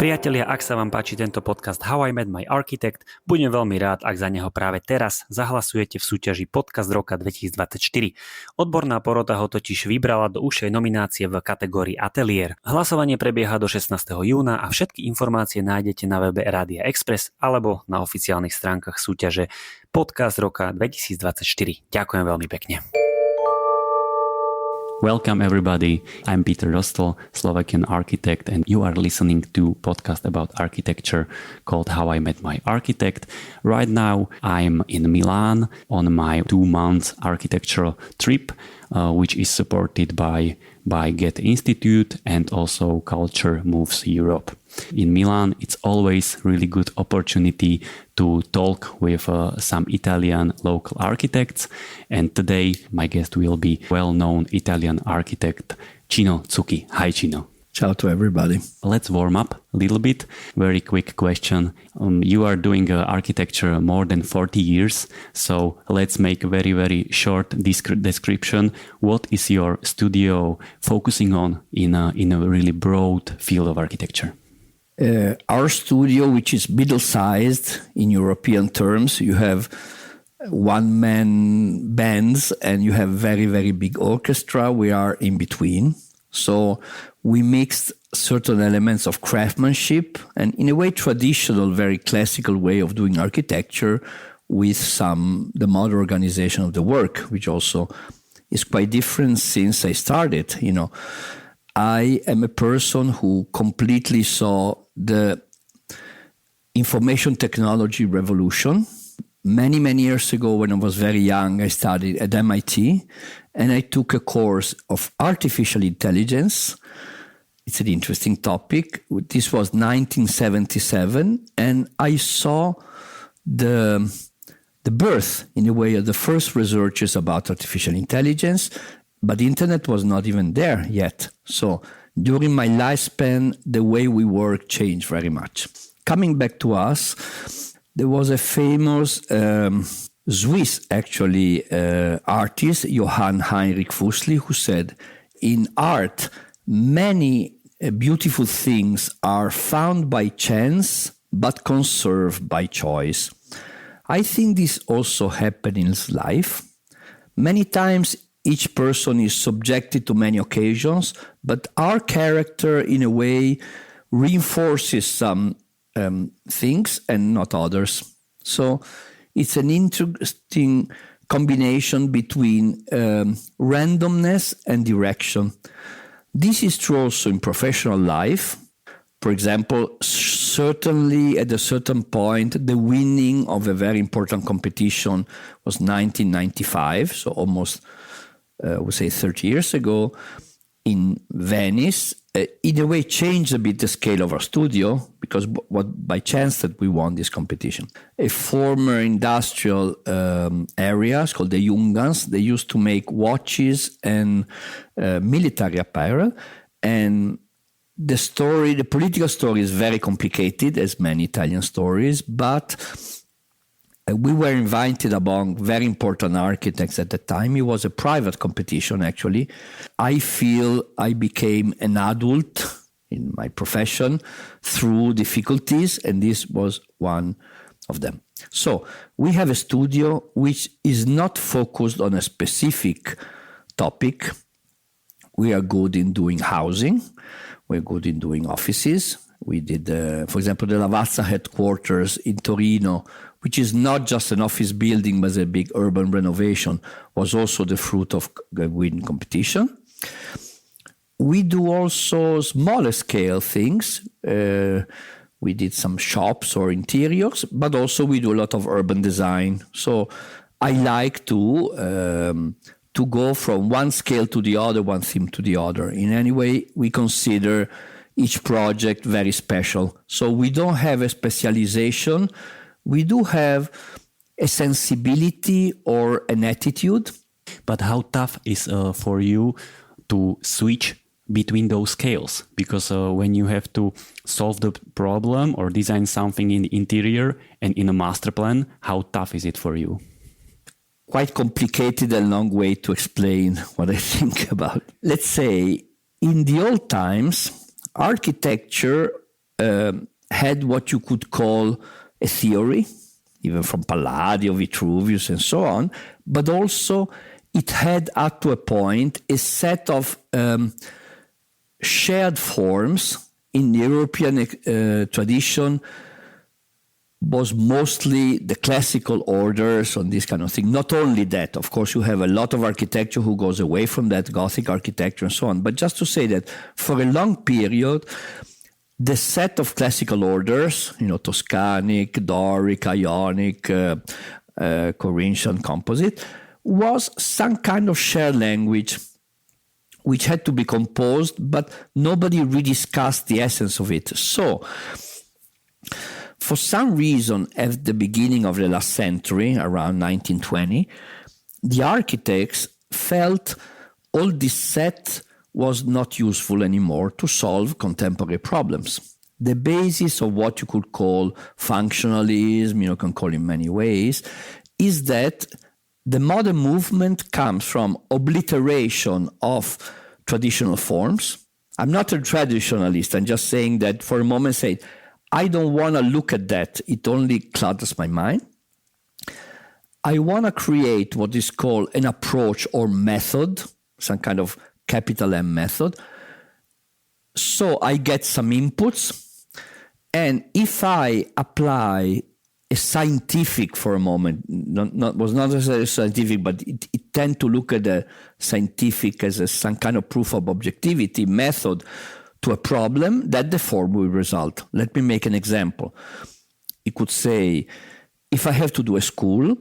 Priatelia, ak sa vám páči tento podcast How I Met My Architect, budem veľmi rád, ak za neho práve teraz zahlasujete v súťaži Podcast roka 2024. Odborná porota ho totiž vybrala do užšej nominácie v kategórii Ateliér. Hlasovanie prebieha do 16. júna a všetky informácie nájdete na webe Rádia Express alebo na oficiálnych stránkach súťaže Podcast roka 2024. Ďakujem veľmi pekne. Welcome everybody, I'm Peter Rostl, Slovakian architect, and you are listening to podcast about architecture called How I Met My Architect. Right now I'm in Milan on my 2-month architectural trip, which is supported by Get Institute and also Culture Moves Europe. In Milan, it's always really good opportunity to talk with some Italian local architects. And today, my guest will be well-known Italian architect Cino Zucchi. Hi, Cino. Ciao to everybody. Let's warm up a little bit. Very quick question. You are doing architecture more than 40 years. So let's make a very, very short description. What is your studio focusing on in a really broad field of architecture? Our studio, which is middle-sized in European terms, you have one-man bands and you have very, very big orchestra. We are in between. So we mixed certain elements of craftsmanship and in a way traditional, very classical way of doing architecture with the modern organization of the work, which also is quite different since I started. I am a person who completely saw the information technology revolution. Many, many years ago, when I was very young, I studied at MIT and I took a course of artificial intelligence. It's an interesting topic. This was 1977, and I saw the birth, in a way, of the first researches about artificial intelligence, but the internet was not even there yet. So during my lifespan, the way we work changed very much. Coming back to us, there was a famous Swiss, artist, Johann Heinrich Füssli, who said, in art, many beautiful things are found by chance, but conserved by choice. I think this also happened in life. Many times, each person is subjected to many occasions, but our character, in a way, reinforces some things and not others. So it's an interesting combination between randomness and direction. This is true also in professional life. For example, certainly at a certain point, the winning of a very important competition was 1995, so almost, I would say 30 years ago, in Venice. In a way, changed a bit the scale of our studio because by chance that we won this competition. A former industrial area called the Jungans, they used to make watches and military apparel. And the political story is very complicated, as many Italian stories, but we were invited among very important architects at the time. It was a private competition, actually. I feel I became an adult in my profession through difficulties, and this was one of them. So we have a studio which is not focused on a specific topic. We are good in doing housing. We're good in doing offices. We did, for example, the Lavazza headquarters in Torino, which is not just an office building, but a big urban renovation, was also the fruit of a winning competition. We do also smaller scale things. We did some shops or interiors, but also we do a lot of urban design. So I like to go from one scale to the other, one theme to the other. In any way, we consider each project very special. So we don't have a specialization. We do have a sensibility or an attitude. But how tough is for you to switch between those scales? Because when you have to solve the problem or design something in the interior and in a master plan, how tough is it for you? Quite complicated and long way to explain what I think about. Let's say in the old times, architecture had what you could call a theory, even from Palladio, Vitruvius, and so on, but also it had, up to a point, a set of shared forms in the European tradition. Was mostly the classical orders on this kind of thing. Not only that, of course, you have a lot of architecture who goes away from that, Gothic architecture and so on. But just to say that for a long period, the set of classical orders, Toscanic, Doric, Ionic, Corinthian, Composite, was some kind of shared language which had to be composed, but nobody rediscussed the essence of it. So, for some reason, at the beginning of the last century, around 1920, the architects felt all this set was not useful anymore to solve contemporary problems. The basis of what you could call functionalism, you can call it in many ways, is that the modern movement comes from obliteration of traditional forms. I'm not a traditionalist. I'm just saying that for a moment, say, I don't want to look at that. It only clutters my mind. I want to create what is called an approach or method, some kind of capital M method. So I get some inputs. And if I apply a scientific for a moment, was not necessarily scientific, but it tend to look at the scientific as some kind of proof of objectivity method to a problem, that the form will result. Let me make an example. You could say, if I have to do a school,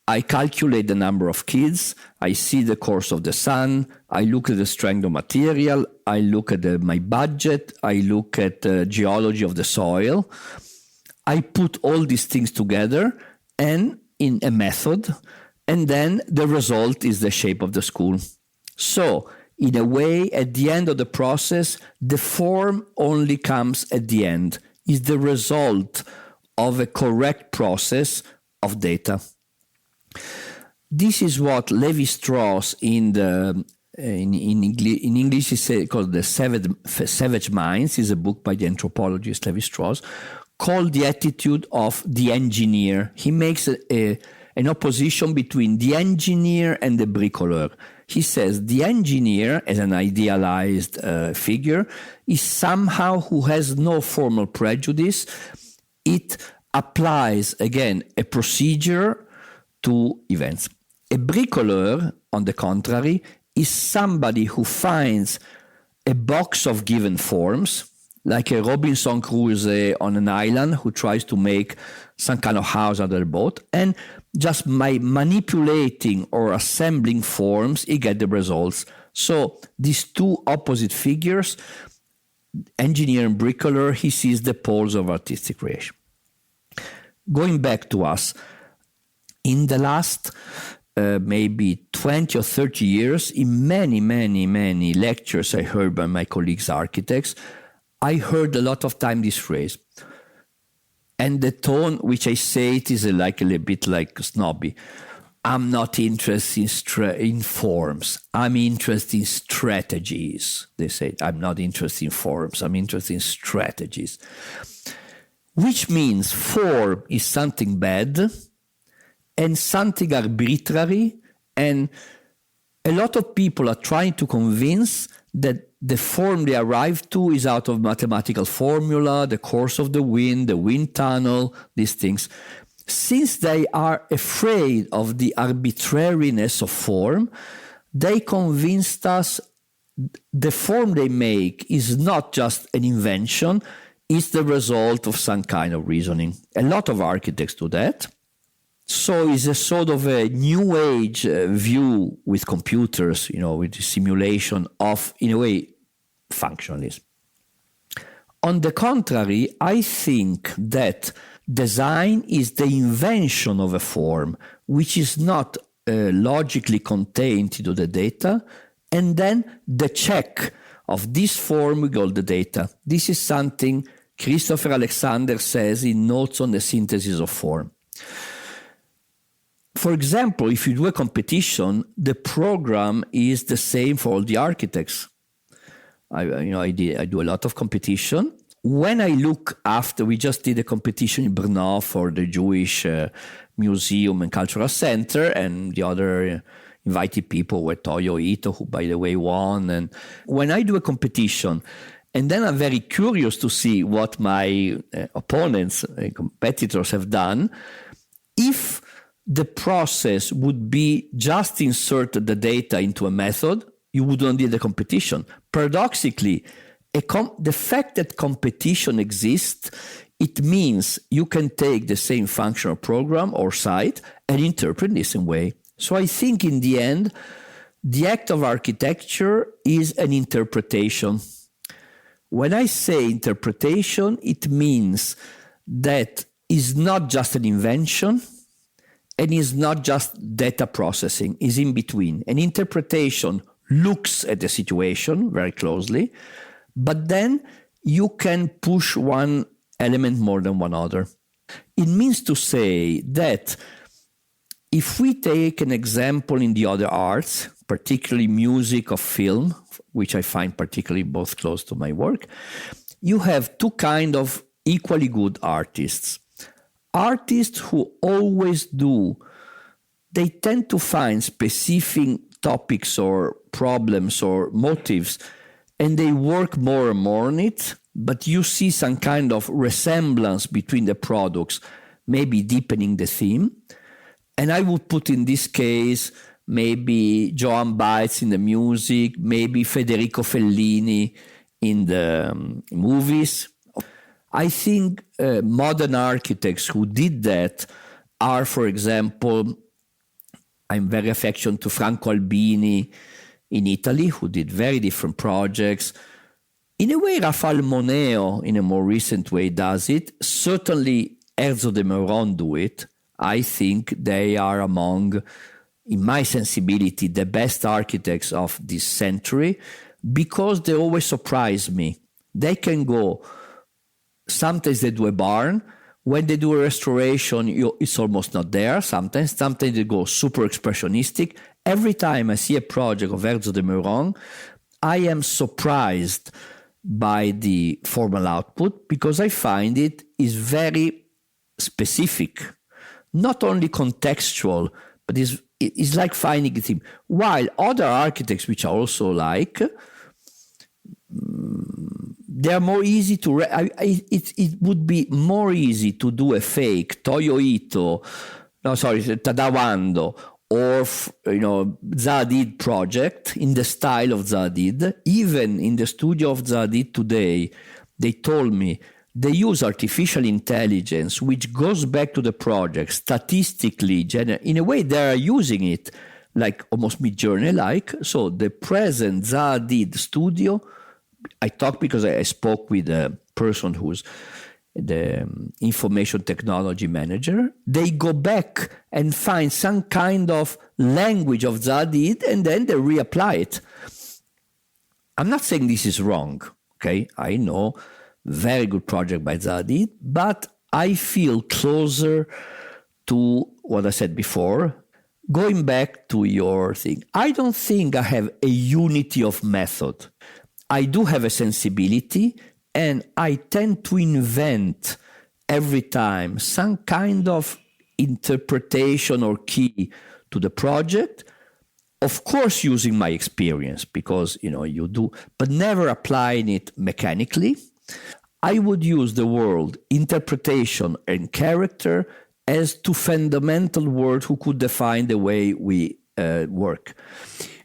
I calculate the number of kids, I see the course of the sun, I look at the strength of material, I look at my budget, I look at the geology of the soil. I put all these things together and in a method, and then the result is the shape of the school. So, in a way, at the end of the process, the form only comes at the end, is the result of a correct process of data. This is what Levi-Strauss in English is called The Savage Minds, is a book by the anthropologist Levi-Strauss, called the attitude of the engineer. He makes an opposition between the engineer and the bricoleur. He says the engineer, as an idealized figure, is somehow who has no formal prejudice. It applies, again, a procedure to events. A bricoleur, on the contrary, is somebody who finds a box of given forms, like a Robinson Crusoe on an island who tries to make some kind of house out of a boat, and just by manipulating or assembling forms, he gets the results. So these two opposite figures, engineer and bricklayer, he sees the poles of artistic creation. Going back to us, in the last maybe 20 or 30 years, in many lectures I heard by my colleagues architects, I heard a lot of time this phrase. And the tone which I say it is like a little bit like snobby. I'm not interested in forms. I'm interested in strategies. They say, I'm not interested in forms. I'm interested in strategies. Which means form is something bad and something arbitrary. And a lot of people are trying to convince that the form they arrive to is out of mathematical formula, the course of the wind tunnel, these things. Since they are afraid of the arbitrariness of form, they convinced us the form they make is not just an invention, it's the result of some kind of reasoning. A lot of architects do that. So it's a sort of a new age view with computers, with the simulation of, in a way, functionalism. On the contrary, I think that design is the invention of a form which is not logically contained into the data, and then the check of this form with all the data. This is something Christopher Alexander says in Notes on the Synthesis of Form. For example, if you do a competition, the program is the same for all the architects. I do a lot of competition, when I look after, we just did a competition in Brno for the Jewish Museum and Cultural Center, and the other invited people were Toyo Ito, who, by the way, won. And when I do a competition, and then I'm very curious to see what my opponents and competitors have done, if the process would be just insert the data into a method, you wouldn't need a competition. Paradoxically, the fact that competition exists, it means you can take the same function or program or site and interpret in the same way. So I think in the end, the act of architecture is an interpretation. When I say interpretation, it means that it's not just an invention and it's not just data processing, it's in between. An interpretation looks at the situation very closely, but then you can push one element more than one other. It means to say that if we take an example in the other arts, particularly music or film, which I find particularly both close to my work, you have two kinds of equally good artists. Artists who always they tend to find specific topics or problems or motives, and they work more and more on it, but you see some kind of resemblance between the products, maybe deepening the theme. And I would put in this case maybe Joan Baez in the music, maybe Federico Fellini in the movies. I think modern architects who did that are, for example, I'm very affectionate to Franco Albini in Italy, who did very different projects. In a way, Rafael Moneo, in a more recent way, does it. Certainly, Erzo de Meuron do it. I think they are among, in my sensibility, the best architects of this century because they always surprise me. They can go, sometimes they do a barn. When they do a restoration, it's almost not there. Sometimes they go super expressionistic. Every time I see a project of Erzo de Meuron, I am surprised by the formal output because I find it is very specific, not only contextual, but it's like finding a theme. While other architects, which I also like, they are more easy to... it would be more easy to do a fake Tadawando or Zaha Hadid project in the style of Zaha Hadid. Even in the studio of Zaha Hadid today, they told me they use artificial intelligence, which goes back to the project statistically. In a way, they are using it like almost Midjourney-like. So the present Zaha Hadid studio, I talked because I spoke with a person who's the information technology manager. They go back and find some kind of language of Zaha Hadid, and then they reapply it. I'm not saying this is wrong, okay? I know very good project by Zaha Hadid, but I feel closer to what I said before. Going back to your thing, I don't think I have a unity of method. I do have a sensibility, and I tend to invent every time some kind of interpretation or key to the project, of course using my experience, because you do, but never applying it mechanically. I would use the word interpretation and character as two fundamental words who could define the way we work.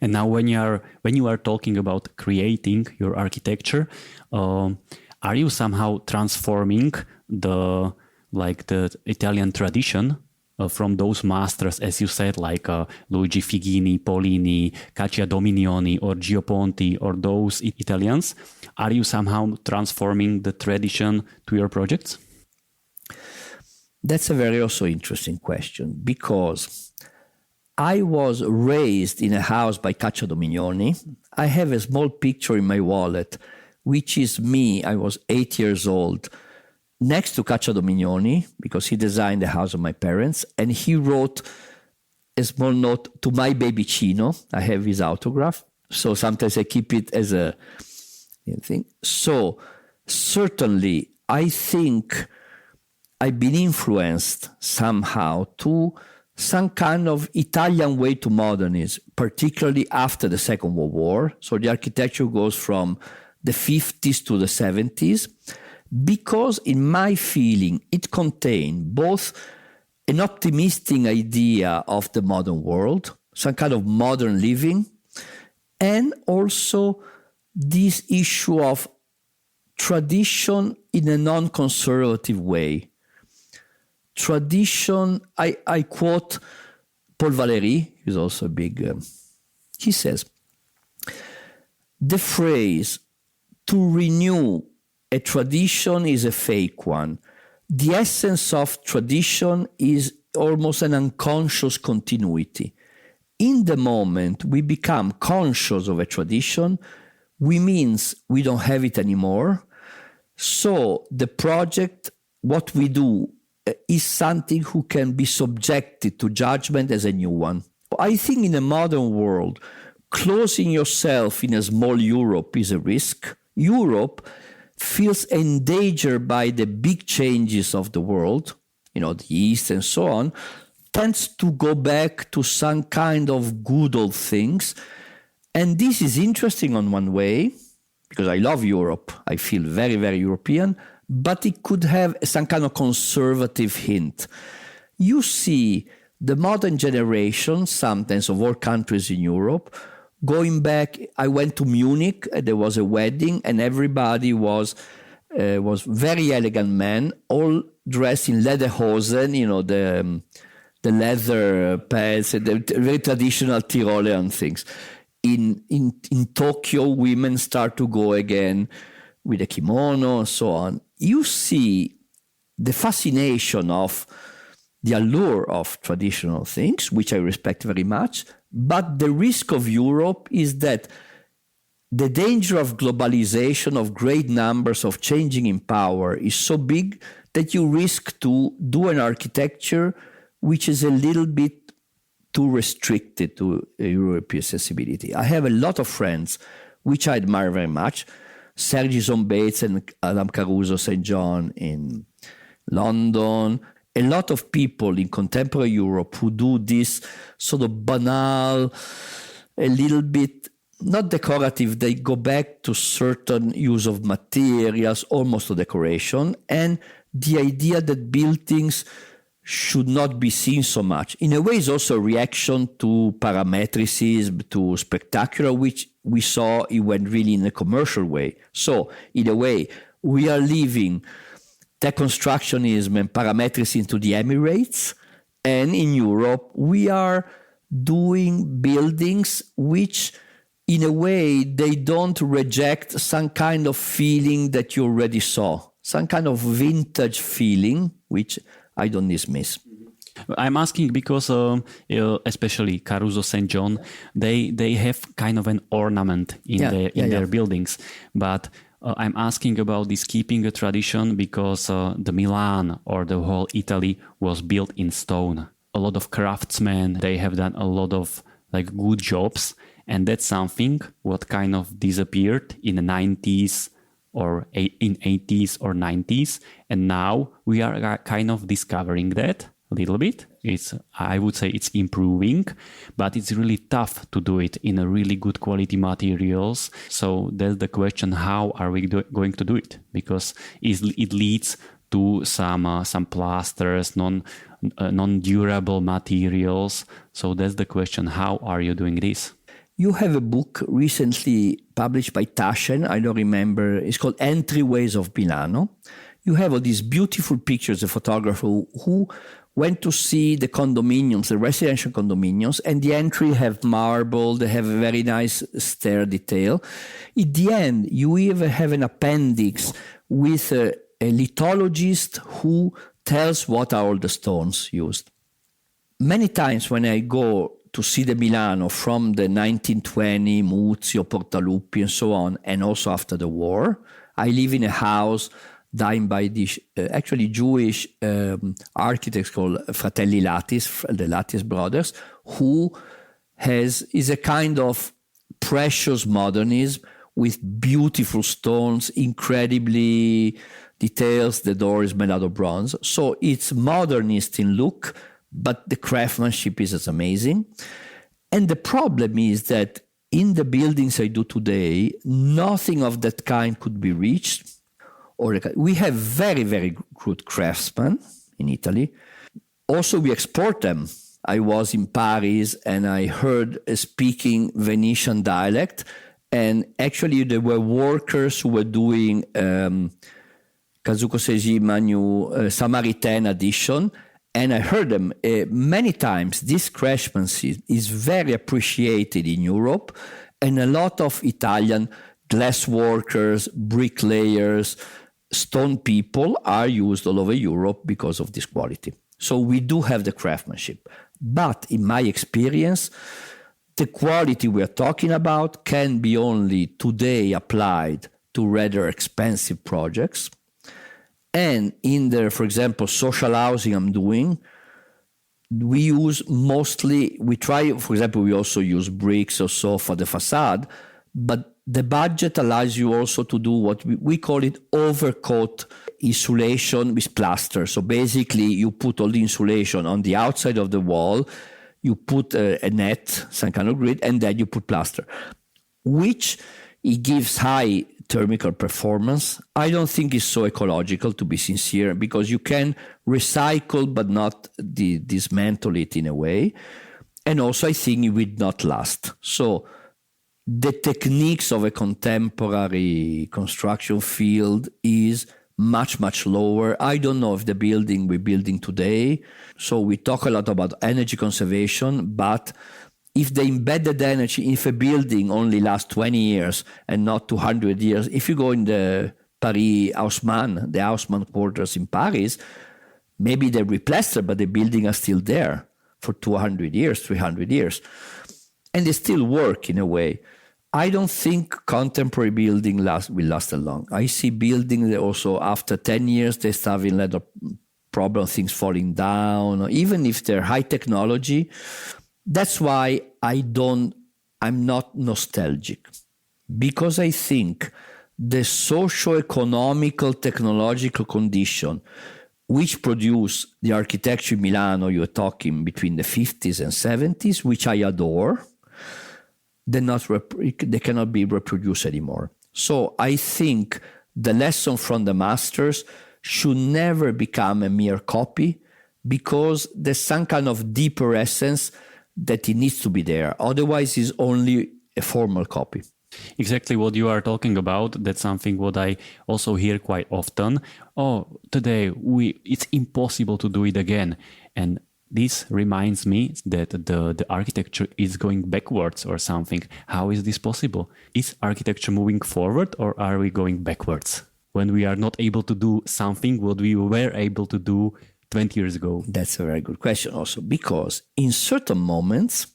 And now when you are talking about creating your architecture, are you somehow transforming the Italian tradition from those masters, as you said, like Luigi Figini, Polini, Caccia Dominioni, or Gio Ponti, or those Italians? Are you somehow transforming the tradition to your projects? That's a very also interesting question, because I was raised in a house by Caccia Dominioni. I have a small picture in my wallet, which is me. I was 8 years old, next to Caccia Dominioni, because he designed the house of my parents, and he wrote a small note to my baby Cino. I have his autograph, so sometimes I keep it as a thing. So certainly, I think I've been influenced somehow to some kind of Italian way to modernism, particularly after the Second World War. So the architecture goes from the 50s to the 70s, because in my feeling, it contained both an optimistic idea of the modern world, some kind of modern living, and also this issue of tradition in a non-conservative way. Tradition, I quote Paul Valéry, who's also a big, he says, the phrase to renew a tradition is a fake one. The essence of tradition is almost an unconscious continuity. In the moment we become conscious of a tradition, we means we don't have it anymore. So the project, what we do, is something who can be subjected to judgment as a new one. I think in a modern world, closing yourself in a small Europe is a risk. Europe feels endangered by the big changes of the world, the East and so on, tends to go back to some kind of good old things. And this is interesting on one way, because I love Europe. I feel very, very European, but it could have some kind of conservative hint. You see the modern generation, sometimes of all countries in Europe, going back. I went to Munich, there was a wedding, and everybody was very elegant men, all dressed in lederhosen, the leather pants, the very traditional Tyrolean things. In Tokyo, women start to go again with a kimono and so on. You see the fascination of the allure of traditional things, which I respect very much, but the risk of Europe is that the danger of globalization, of great numbers, of changing in power is so big that you risk to do an architecture which is a little bit too restricted to European sensibility. I have a lot of friends which I admire very much, Sergi Zombates and Adam Caruso St. John in London, a lot of people in contemporary Europe who do this sort of banal, a little bit not decorative, they go back to certain use of materials, almost to decoration, and the idea that buildings should not be seen so much. In a way, it's also a reaction to parametricism, to spectacular, which we saw it went really in a commercial way. So, in a way, we are leaving deconstructionism and parametricism to the Emirates, and in Europe, we are doing buildings which, in a way, they don't reject some kind of feeling that you already saw, some kind of vintage feeling, which I don't dismiss. I'm asking because especially Caruso St. John, they have kind of an ornament in their buildings. But I'm asking about this keeping a tradition because the Milan or the whole Italy was built in stone. A lot of craftsmen, they have done a lot of good jobs. And that's something what kind of disappeared in the 90s or in 80s or 90s. And now we are kind of discovering that a little bit. I would say it's improving, but it's really tough to do it in a really good quality materials. So that's the question, how are we going to do it? Because it leads to some plasters, non-durable materials. So that's the question, how are you doing this? You have a book recently published by Taschen, I don't remember, it's called Entryways of Miláno. You have all these beautiful pictures, a photographer who went to see the condominiums, the residential condominiums, and the entry have marble, they have a very nice stair detail. At the end, you even have an appendix with a lithologist who tells what are all the stones used. Many times when I go to see the Miláno from the 1920, Muzio, Portaluppi, and so on, and also after the war, I live in a house designed by these actually Jewish architects called Fratelli Lattis, the Lattis brothers, who is a kind of precious modernism with beautiful stones, incredibly details. The door is made out of bronze. So it's modernist in look, but the craftsmanship is as amazing. And the problem is that in the buildings I do today, nothing of that kind could be reached. We have very, very good craftsmen in Italy. Also, we export them. I was in Paris and I heard speaking Venetian dialect. And actually, there were workers who were doing Kazuko Seiji Manu Samaritan edition. And I heard them many times. This craftsmanship is very appreciated in Europe. And a lot of Italian glass workers, bricklayers, stone people are used all over Europe because of this quality. So we do have the craftsmanship. But in my experience, the quality we are talking about can be only today applied to rather expensive projects. And in the, for example, social housing I'm doing, we use mostly, we try, for example, we also use bricks or so for the facade, but the budget allows you also to do what we call it overcoat insulation with plaster. So basically you put all the insulation on the outside of the wall, you put a net, some kind of grid, and then you put plaster, which it gives high thermal performance. I don't think it's so ecological, to be sincere, because you can recycle but not dismantle it in a way. And also I think it will not last. So the techniques of a contemporary construction field is much, much lower. I don't know if the building we're building today, so we talk a lot about energy conservation, but if the embedded energy, if a building only lasts 20 years and not 200 years, if you go in the Paris Haussmann, the Haussmann quarters in Paris, maybe they replaster, but the building are still there for 200 years, 300 years. And they still work in a way. I don't think contemporary building will last long. I see buildings that also after 10 years, they start having a lot of problems, things falling down, or even if they're high technology. That's why I'm not nostalgic, because I think the socio-economical, technological condition which produce the architecture in Miláno, you're talking between the 50s and 70s, which I adore, they cannot be reproduced anymore. So I think the lesson from the masters should never become a mere copy, because there's some kind of deeper essence that it needs to be there. Otherwise, it's only a formal copy. Exactly what you are talking about. That's something what I also hear quite often. Oh, today it's impossible to do it again. And this reminds me that the architecture is going backwards or something. How is this possible? Is architecture moving forward, or are we going backwards when we are not able to do something what we were able to do 20 years ago? That's a very good question also, because in certain moments,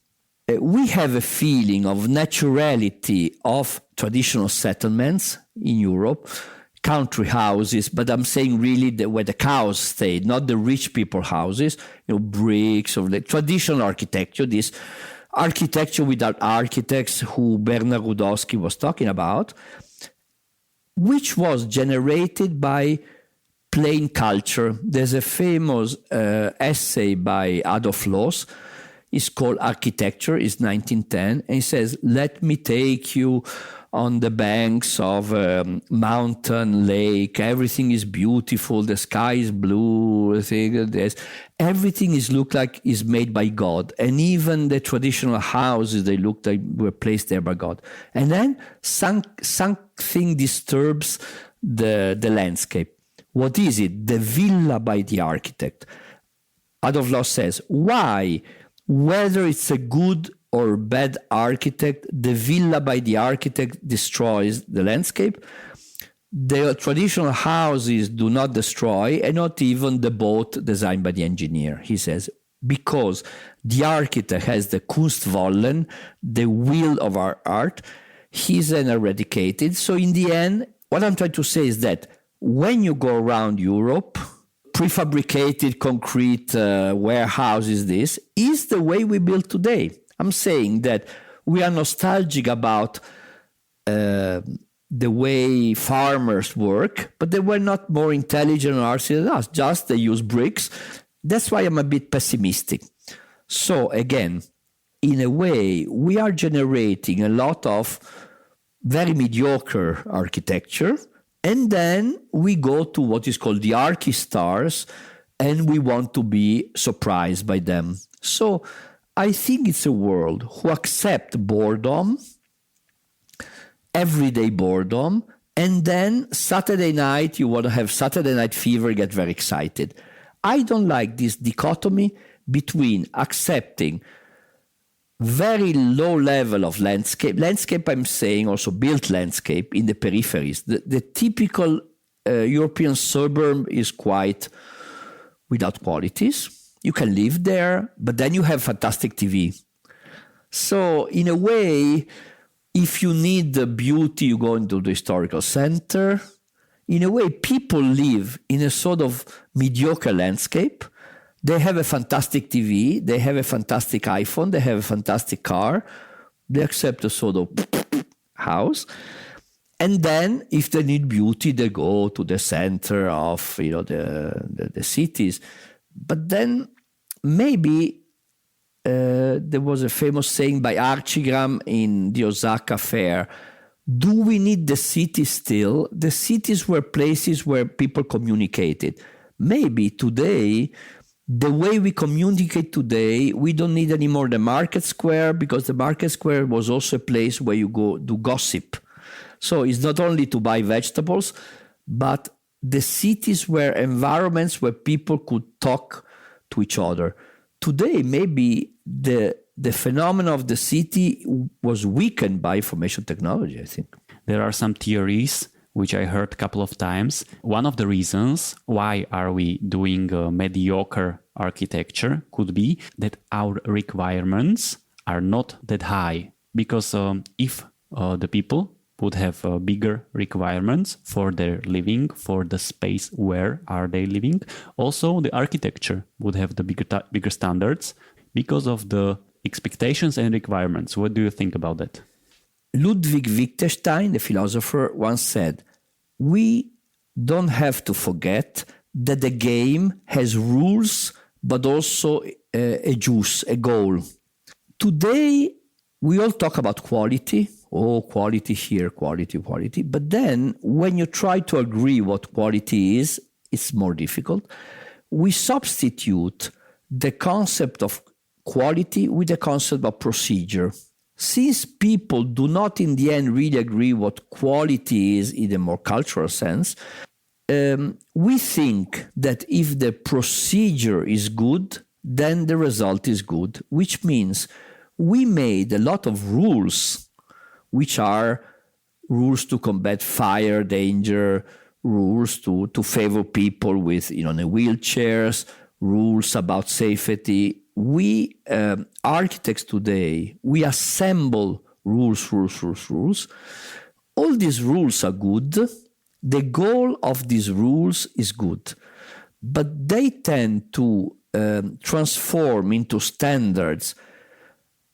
we have a feeling of naturality of traditional settlements in Europe, country houses, but I'm saying really where the cows stayed, not the rich people houses, bricks or like traditional architecture, this architecture without architects who Bernard Rudowski was talking about, which was generated by plain culture. There's a famous essay by Adolf Loos. It's called Architecture. It's 1910. And he says, let me take you on the banks of a mountain, lake. Everything is beautiful. The sky is blue. Everything look like is made by God. And even the traditional houses, they look like were placed there by God. And then something disturbs the landscape. What is it? The villa by the architect. Adolf Loos says, why? Whether it's a good or bad architect, the villa by the architect destroys the landscape. The traditional houses do not destroy, and not even the boat designed by the engineer, he says, because the architect has the Kunstwollen, the will of our art. He's then eradicated. So in the end, what I'm trying to say is that when you go around Europe, prefabricated concrete warehouses, this is the way we build today. I'm saying that we are nostalgic about the way farmers work, but they were not more intelligent or artsy than us. Just they use bricks. That's why I'm a bit pessimistic. So again, in a way, we are generating a lot of very mediocre architecture, and then we go to what is called the archistars, and we want to be surprised by them. So I think it's a world who accept boredom, everyday boredom, and then Saturday night, you want to have Saturday night fever, get very excited. I don't like this dichotomy between accepting very low level of landscape. Landscape, I'm saying also built landscape in the peripheries. The typical European suburb is quite without qualities. You can live there, but then you have fantastic TV. So in a way, if you need the beauty, you go into the historical center. In a way, people live in a sort of mediocre landscape. They have a fantastic TV, they have a fantastic iPhone, they have a fantastic car. They accept a sort of house. And then if they need beauty, they go to the center of the cities. But then maybe there was a famous saying by Architekt in the Osaka fair, do we need the cities still? The cities were places where people communicated. Maybe today, the way we communicate today, we don't need anymore the market square, because the market square was also a place where you go do gossip. So it's not only to buy vegetables, but the cities were environments where people could talk to each other. Today, maybe the phenomenon of the city was weakened by information technology, I think. There are some theories which I heard a couple of times. One of the reasons why are we doing mediocre architecture could be that our requirements are not that high. Because if the people would have bigger requirements for their living, for the space where are they living, also the architecture would have the bigger standards because of the expectations and requirements. What do you think about that? Ludwig Wittgenstein, the philosopher, once said, we don't have to forget that the game has rules, but also a juice, a goal. Today, we all talk about quality. Oh, quality here, quality. But then when you try to agree what quality is, it's more difficult. We substitute the concept of quality with the concept of procedure. Since people do not in the end really agree what quality is in a more cultural sense, we think that if the procedure is good, then the result is good, which means we made a lot of rules, which are rules to combat fire danger, rules to favor people with the wheelchairs, rules about safety. We architects today, we assemble rules. All these rules are good. The goal of these rules is good, but they tend to transform into standards.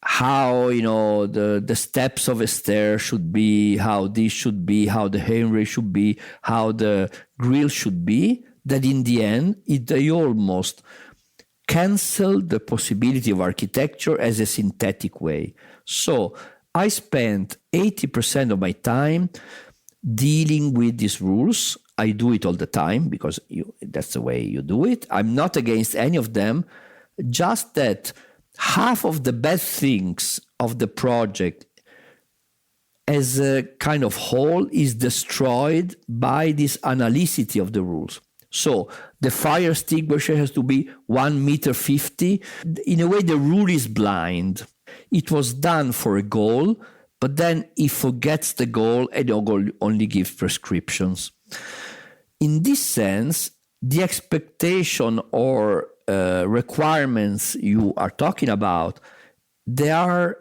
How the steps of a stair should be, how this should be, how the handrail should be, how the grill should be. That in the end, they almost cancel the possibility of architecture as a synthetic way. So I spent 80% of my time dealing with these rules. I do it all the time because that's the way you do it. I'm not against any of them, just that half of the bad things of the project as a kind of whole is destroyed by this analyticity of the rules. So the fire extinguisher has to be 1.50 meters. In a way, the rule is blind. It was done for a goal, but then it forgets the goal and only gives prescriptions. In this sense, the expectation or requirements you are talking about, they are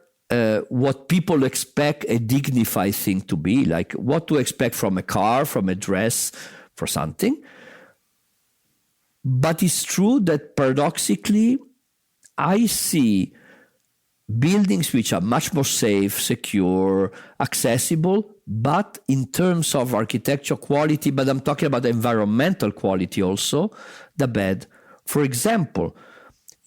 what people expect a dignified thing to be, like what to expect from a car, from a dress, for something. But it's true that paradoxically, I see buildings which are much more safe, secure, accessible, but in terms of architecture quality, but I'm talking about environmental quality also, the bad. For example,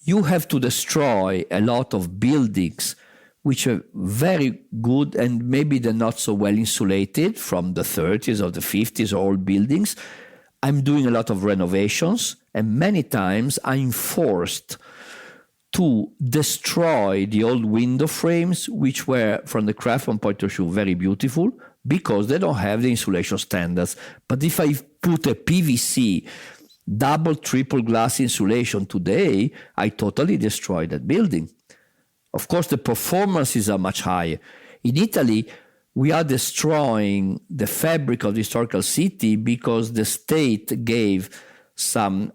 you have to destroy a lot of buildings which are very good and maybe they're not so well insulated from the 30s or the 50s, old buildings. I'm doing a lot of renovations, and many times I'm forced to destroy the old window frames, which were, from the craftsman point of view, very beautiful, because they don't have the insulation standards. But if I put a PVC double, triple glass insulation today, I totally destroy that building. Of course, the performances are much higher. In Italy, we are destroying the fabric of the historical city because the state gave some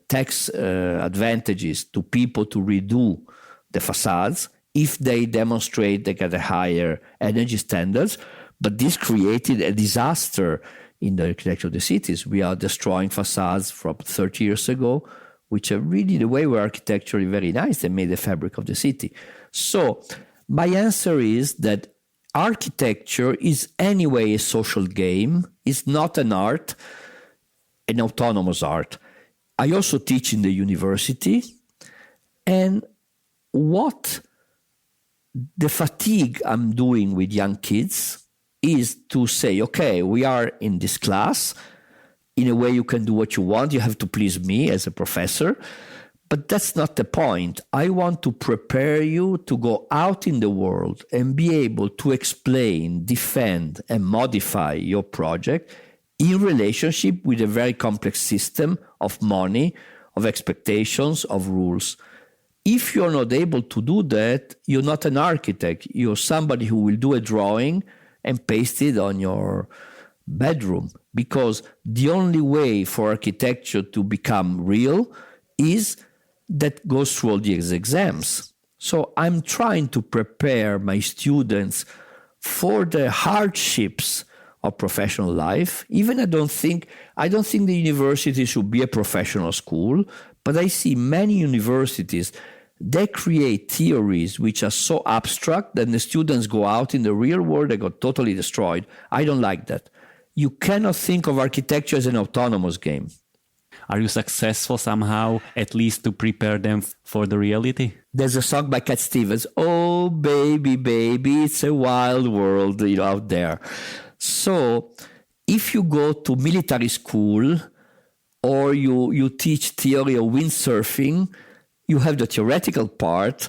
tax advantages to people to redo the facades if they demonstrate they get a higher energy standards. But this created a disaster in the architecture of the cities. We are destroying facades from 30 years ago, which are really the way where architecture is very nice. They made the fabric of the city. So my answer is that architecture is anyway a social game. It's not an art, an autonomous art. I also teach in the university, and what the fatigue I'm doing with young kids is to say, okay, we are in this class. In a way, you can do what you want. You have to please me as a professor. But that's not the point. I want to prepare you to go out in the world and be able to explain, defend, and modify your project in relationship with a very complex system of money, of expectations, of rules. If you're not able to do that, you're not an architect. You're somebody who will do a drawing and paste it on your bedroom, because the only way for architecture to become real is that goes through all these exams. So I'm trying to prepare my students for the hardships of professional life. Even I don't think the university should be a professional school, but I see many universities, they create theories which are so abstract that the students go out in the real world, they got totally destroyed. I don't like that. You cannot think of architecture as an autonomous game. Are you successful somehow, at least to prepare them for the reality? There's a song by Cat Stevens, "Oh, baby, baby, it's a wild world out there." So if you go to military school or you teach theory of windsurfing, you have the theoretical part,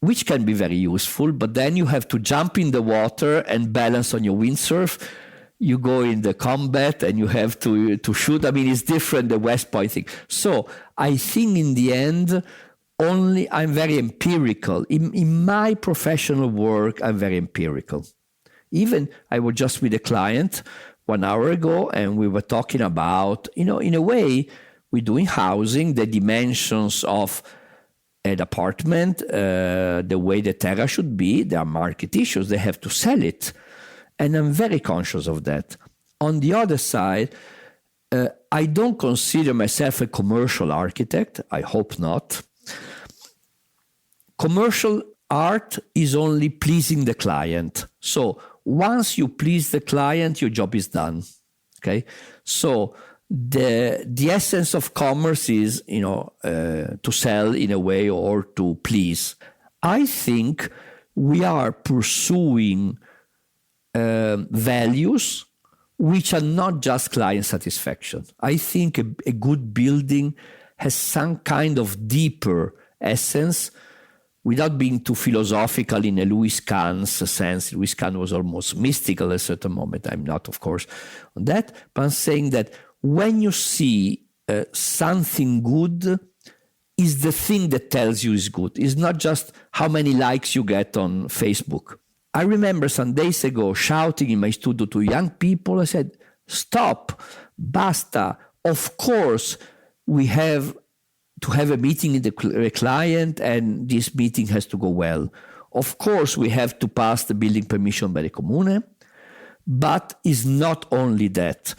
which can be very useful, but then you have to jump in the water and balance on your windsurf. You go in the combat and you have to shoot. I mean, it's different, the West Point thing. So I think in the end, I'm very empirical. In my professional work, I'm very empirical. Even I was just with a client 1 hour ago, and we were talking about, in a way, we're doing housing, the dimensions of an apartment, the way the terrace should be. There are market issues. They have to sell it. And I'm very conscious of that. On the other side, I don't consider myself a commercial architect. I hope not. Commercial art is only pleasing the client. So once you please the client, your job is done. Okay? So the essence of commerce is, to sell in a way or to please. I think we are pursuing values which are not just client satisfaction. I think a good building has some kind of deeper essence, without being too philosophical in a Louis Kahn's sense. Louis Kahn was almost mystical at a certain moment. I'm not, of course, on that. But I'm saying that when you see something good, is the thing that tells you is good. It's not just how many likes you get on Facebook. I remember some days ago shouting in my studio to young people. I said, stop, basta. Of course, we have to have a meeting with the client, and this meeting has to go well. Of course, we have to pass the building permission by the Comune, but it's not only that.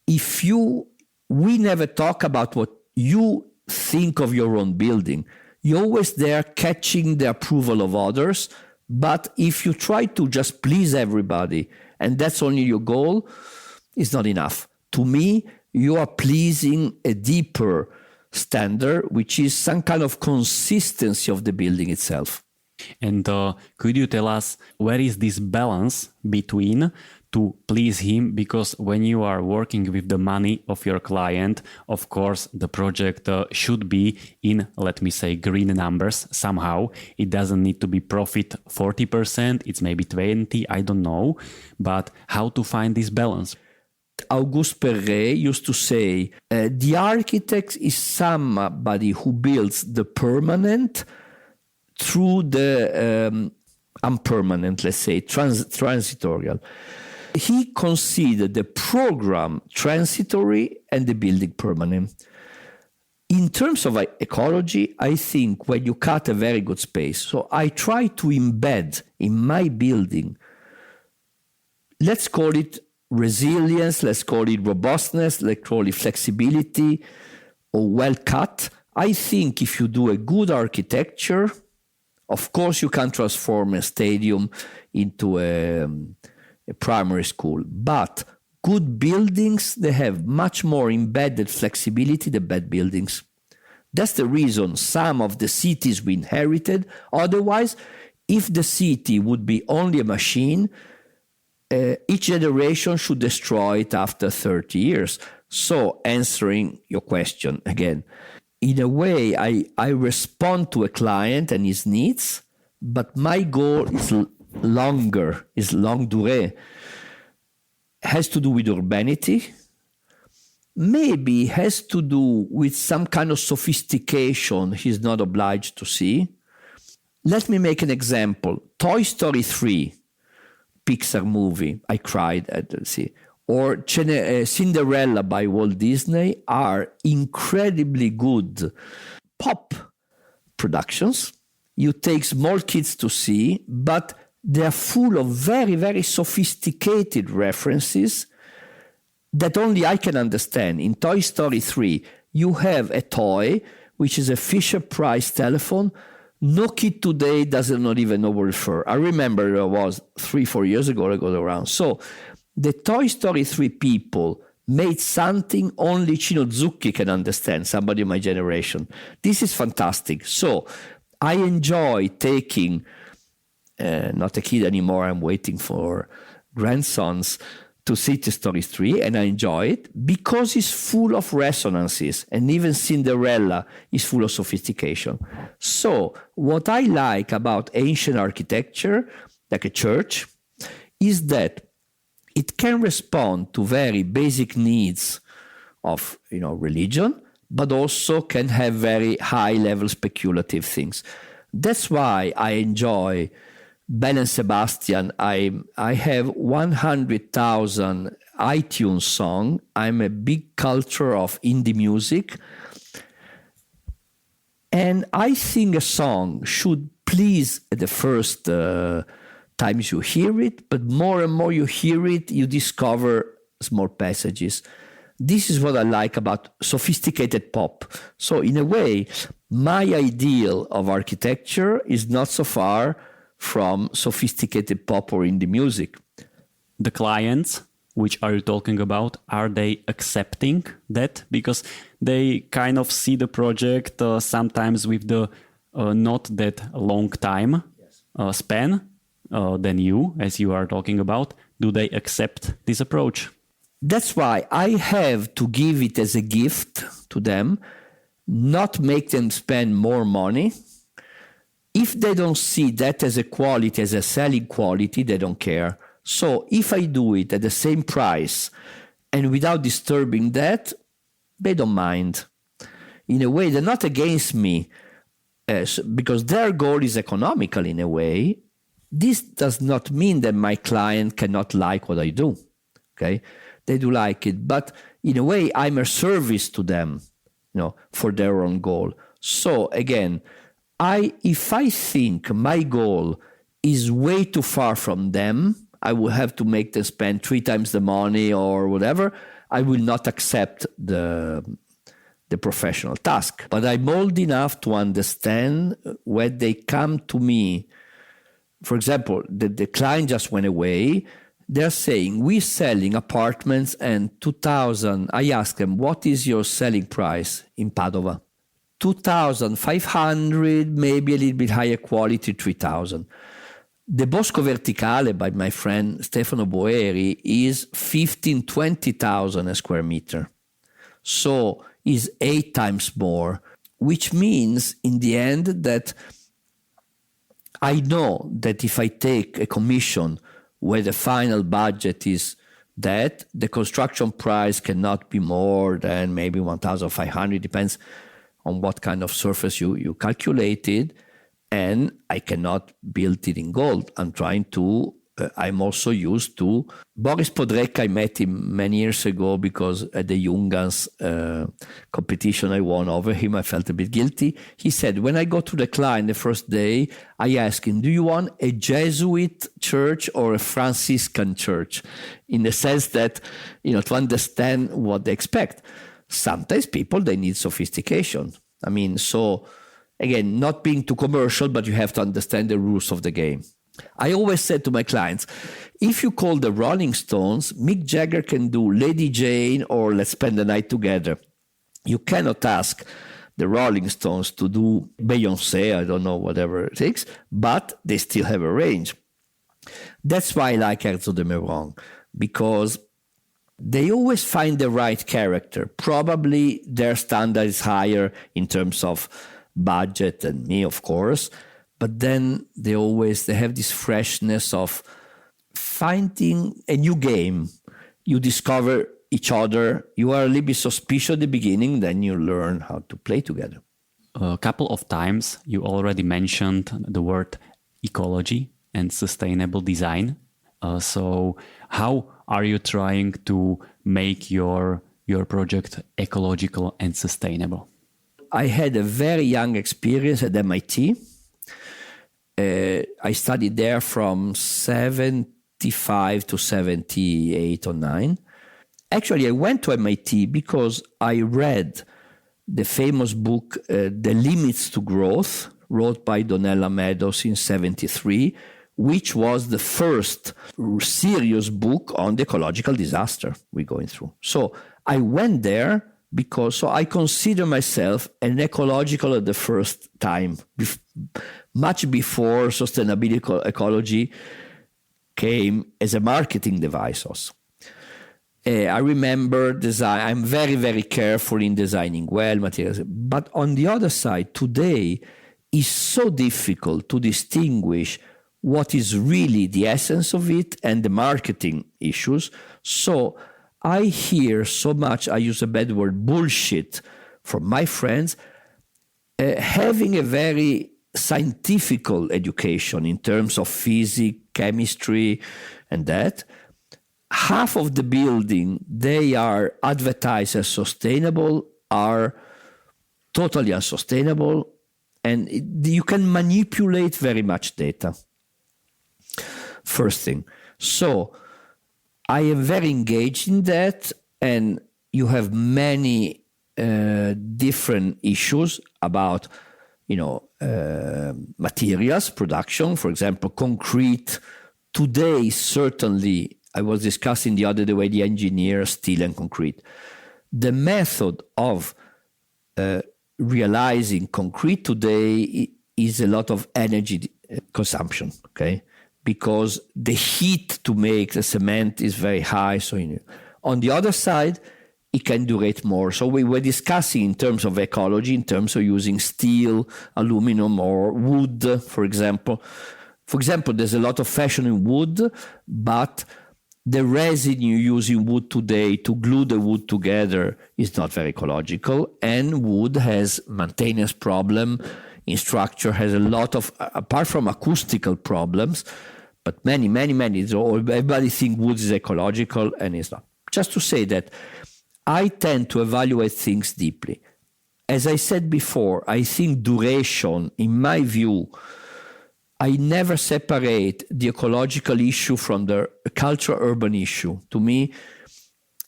We never talk about what you think of your own building. You're always there catching the approval of others. But if you try to just please everybody and that's only your goal, it's not enough. To me, you are pleasing a deeper standard, which is some kind of consistency of the building itself. And could you tell us where is this balance between to please him? Because when you are working with the money of your client, of course, the project should be in, let me say, green numbers somehow. It doesn't need to be profit 40%, it's maybe 20%, I don't know. But how to find this balance? Auguste Perret used to say, the architect is somebody who builds the permanent through the impermanent, let's say, transitorial. He considered the program transitory and the building permanent. In terms of ecology, I think when you cut a very good space, so I try to embed in my building, let's call it resilience, let's call it robustness, let's call it flexibility or well cut. I think if you do a good architecture, of course you can transform a stadium into a primary school, but good buildings, they have much more embedded flexibility than bad buildings. That's the reason some of the cities we inherited. Otherwise, if the city would be only a machine, each generation should destroy it after 30 years. So answering your question again, in a way, I respond to a client and his needs, but my goal is longer, is longue durée, has to do with urbanity, maybe has to do with some kind of sophistication he's not obliged to see. Let me make an example. Toy Story 3, Pixar movie, I cried at the see, or Cinderella by Walt Disney are incredibly good pop productions. You take small kids to see, but they're full of very, very sophisticated references that only I can understand. In Toy Story 3, you have a toy, which is a Fisher-Price telephone. No kid today doesn't not even know what it refer. I remember it was 3-4 years ago I got around. So the Toy Story 3 people made something only Cino Zucchi can understand, somebody of my generation. This is fantastic. So I enjoy taking, not a kid anymore, I'm waiting for grandsons to see Toy Story 3, and I enjoy it because it's full of resonances, and even Cinderella is full of sophistication. So what I like about ancient architecture, like a church, is that it can respond to very basic needs of religion, but also can have very high-level speculative things. That's why I enjoy Bell and Sebastian. I have 100,000 iTunes songs. I'm a big culture of indie music. And I think a song should please at the first times you hear it, but more and more you hear it, you discover small passages. This is what I like about sophisticated pop. So in a way, my ideal of architecture is not so far from sophisticated pop or indie music. The clients, which are you talking about, are they accepting that? Because they kind of see the project sometimes with the not that long time span than you, as you are talking about. Do they accept this approach? That's why I have to give it as a gift to them, not make them spend more money. If they don't see that as a quality, as a selling quality, they don't care. So if I do it at the same price and without disturbing that, they don't mind. In a way, they're not against me because their goal is economical in a way. This does not mean that my client cannot like what I do. Okay, they do like it, but in a way, I'm a service to them, for their own goal. So again, if I think my goal is way too far from them, I will have to make them spend 3 times the money or whatever, I will not accept the the professional task. But I'm old enough to understand when they come to me. For example, the client just went away. They're saying, we're selling apartments and 2,000. I ask them, what is your selling price in Padova? 2,500, maybe a little bit higher quality, 3,000. The Bosco Verticale by my friend Stefano Boeri is 15,000, 20,000 a square meter. So is 8 times more, which means in the end that I know that if I take a commission where the final budget is that, the construction price cannot be more than maybe 1,500, depends on what kind of surface you calculated, and I cannot build it in gold. I'm also used to Boris Podrek. I met him many years ago because at the Jungans competition I won over him, I felt a bit guilty. He said, when I go to the client the first day, I ask him, do you want a Jesuit church or a Franciscan church? In the sense that, to understand what they expect. Sometimes people, they need sophistication. So again, not being too commercial, but you have to understand the rules of the game. I always said to my clients, if you call the Rolling Stones, Mick Jagger can do Lady Jane or Let's Spend the Night Together. You cannot ask the Rolling Stones to do Beyoncé, I don't know, whatever it takes, but they still have a range. That's why I like Herzog de Meuron, because they always find the right character. Probably their standard is higher in terms of budget than me, of course, but then they have this freshness of finding a new game. You discover each other. You are a little bit suspicious at the beginning, then you learn how to play together. A couple of times you already mentioned the word ecology and sustainable design. So how are you trying to make your project ecological and sustainable? I had a very young experience at MIT. I studied there from 75 to 78 or 9. Actually, I went to MIT because I read the famous book, The Limits to Growth, wrote by Donella Meadows in 73, which was the first serious book on the ecological disaster we're going through. So I went there because I consider myself an ecological at the first time, much before sustainability ecology came as a marketing device also. I remember design. I'm very, very careful in designing well materials. But on the other side, today, it's so difficult to distinguish what is really the essence of it and the marketing issues. So I hear so much, I use a bad word, bullshit from my friends, having a very scientific education in terms of physics, chemistry, and that. Half of the building they are advertised as sustainable are totally unsustainable, and you can manipulate very much data. First thing. So I am very engaged in that, and you have many different issues about, materials production. For example, concrete today certainly. I was discussing the other day with the engineer, steel and concrete. The method of realizing concrete today is a lot of energy consumption, okay? Because the heat to make the cement is very high. So on the other side, it can durate more. So we were discussing in terms of ecology, in terms of using steel, aluminum, or wood, for example. For example, there's a lot of fashion in wood, but the resin you use in wood today to glue the wood together is not very ecological, and wood has maintenance problem in structure, has a lot of, apart from acoustical problems, but many. So everybody thinks wood is ecological, and it's not. Just to say that I tend to evaluate things deeply. As I said before, I think duration, in my view, I never separate the ecological issue from the cultural urban issue. To me,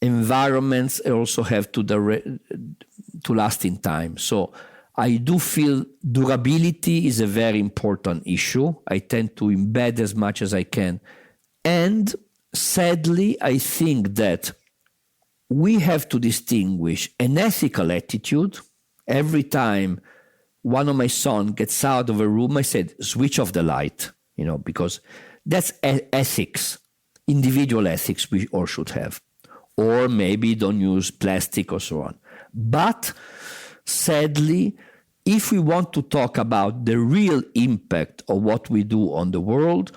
environments also have to last in time. So I do feel durability is a very important issue. I tend to embed as much as I can. And sadly, I think that we have to distinguish an ethical attitude. Every time one of my sons gets out of a room, I said, switch off the light, because that's ethics, individual ethics we all should have. Or maybe don't use plastic or so on. But sadly, if we want to talk about the real impact of what we do on the world,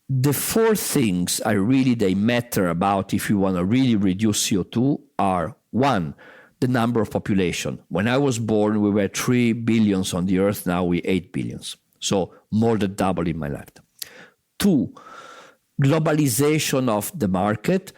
the four things they matter about if you want to really reduce CO2 are: one, the number of population. When I was born, we were 3 billions on the earth. Now we're 8 billions. So more than double in my lifetime. Two, globalization of the market.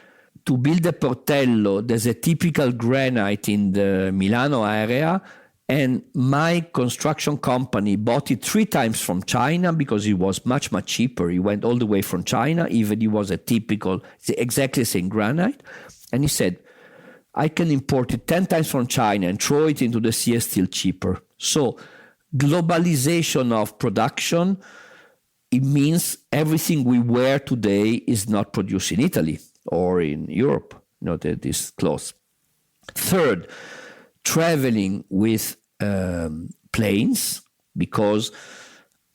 To build a portello, there's a typical granite in the Miláno area, and my construction company bought it 3 times from China because it was much, much cheaper. He went all the way from China, even it was exactly the same granite. And he said, I can import it 10 times from China and throw it into the sea still cheaper. So globalization of production, it means everything we wear today is not produced in Italy or in Europe, these clothes. Third, traveling with planes, because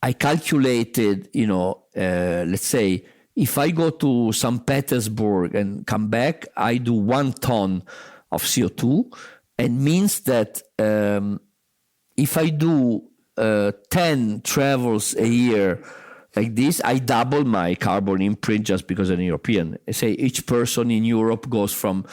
I calculated, let's say, if I go to St. Petersburg and come back, I do 1 ton of CO2, and means that if I do 10 travels a year like this, I double my carbon imprint just because I'm European. I say each person in Europe goes from,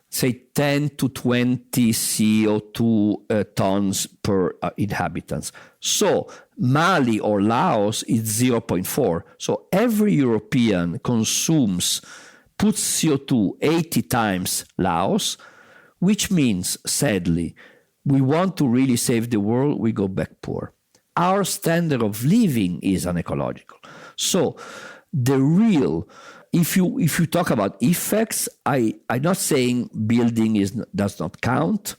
say, 10 to 20 CO2 tons per inhabitants. So Mali or Laos is 0.4. So every European puts CO2 80 times Laos, which means, sadly, we want to really save the world, we go back poor. Our standard of living is unecological. So if you talk about effects, I'm not saying building does not count,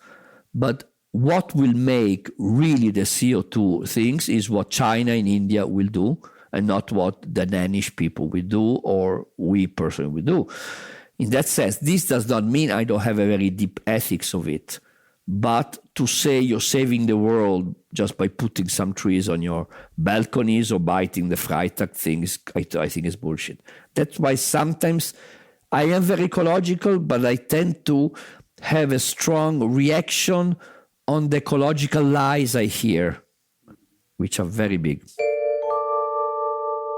but what will make really the CO2 things is what China and India will do, and not what the Danish people will do or we personally will do. In that sense, this does not mean I don't have a very deep ethics of it. But to say you're saving the world just by putting some trees on your balconies or biting the Freitag things, I think is bullshit. That's why sometimes I am very ecological, but I tend to have a strong reaction on the ecological lies I hear, which are very big.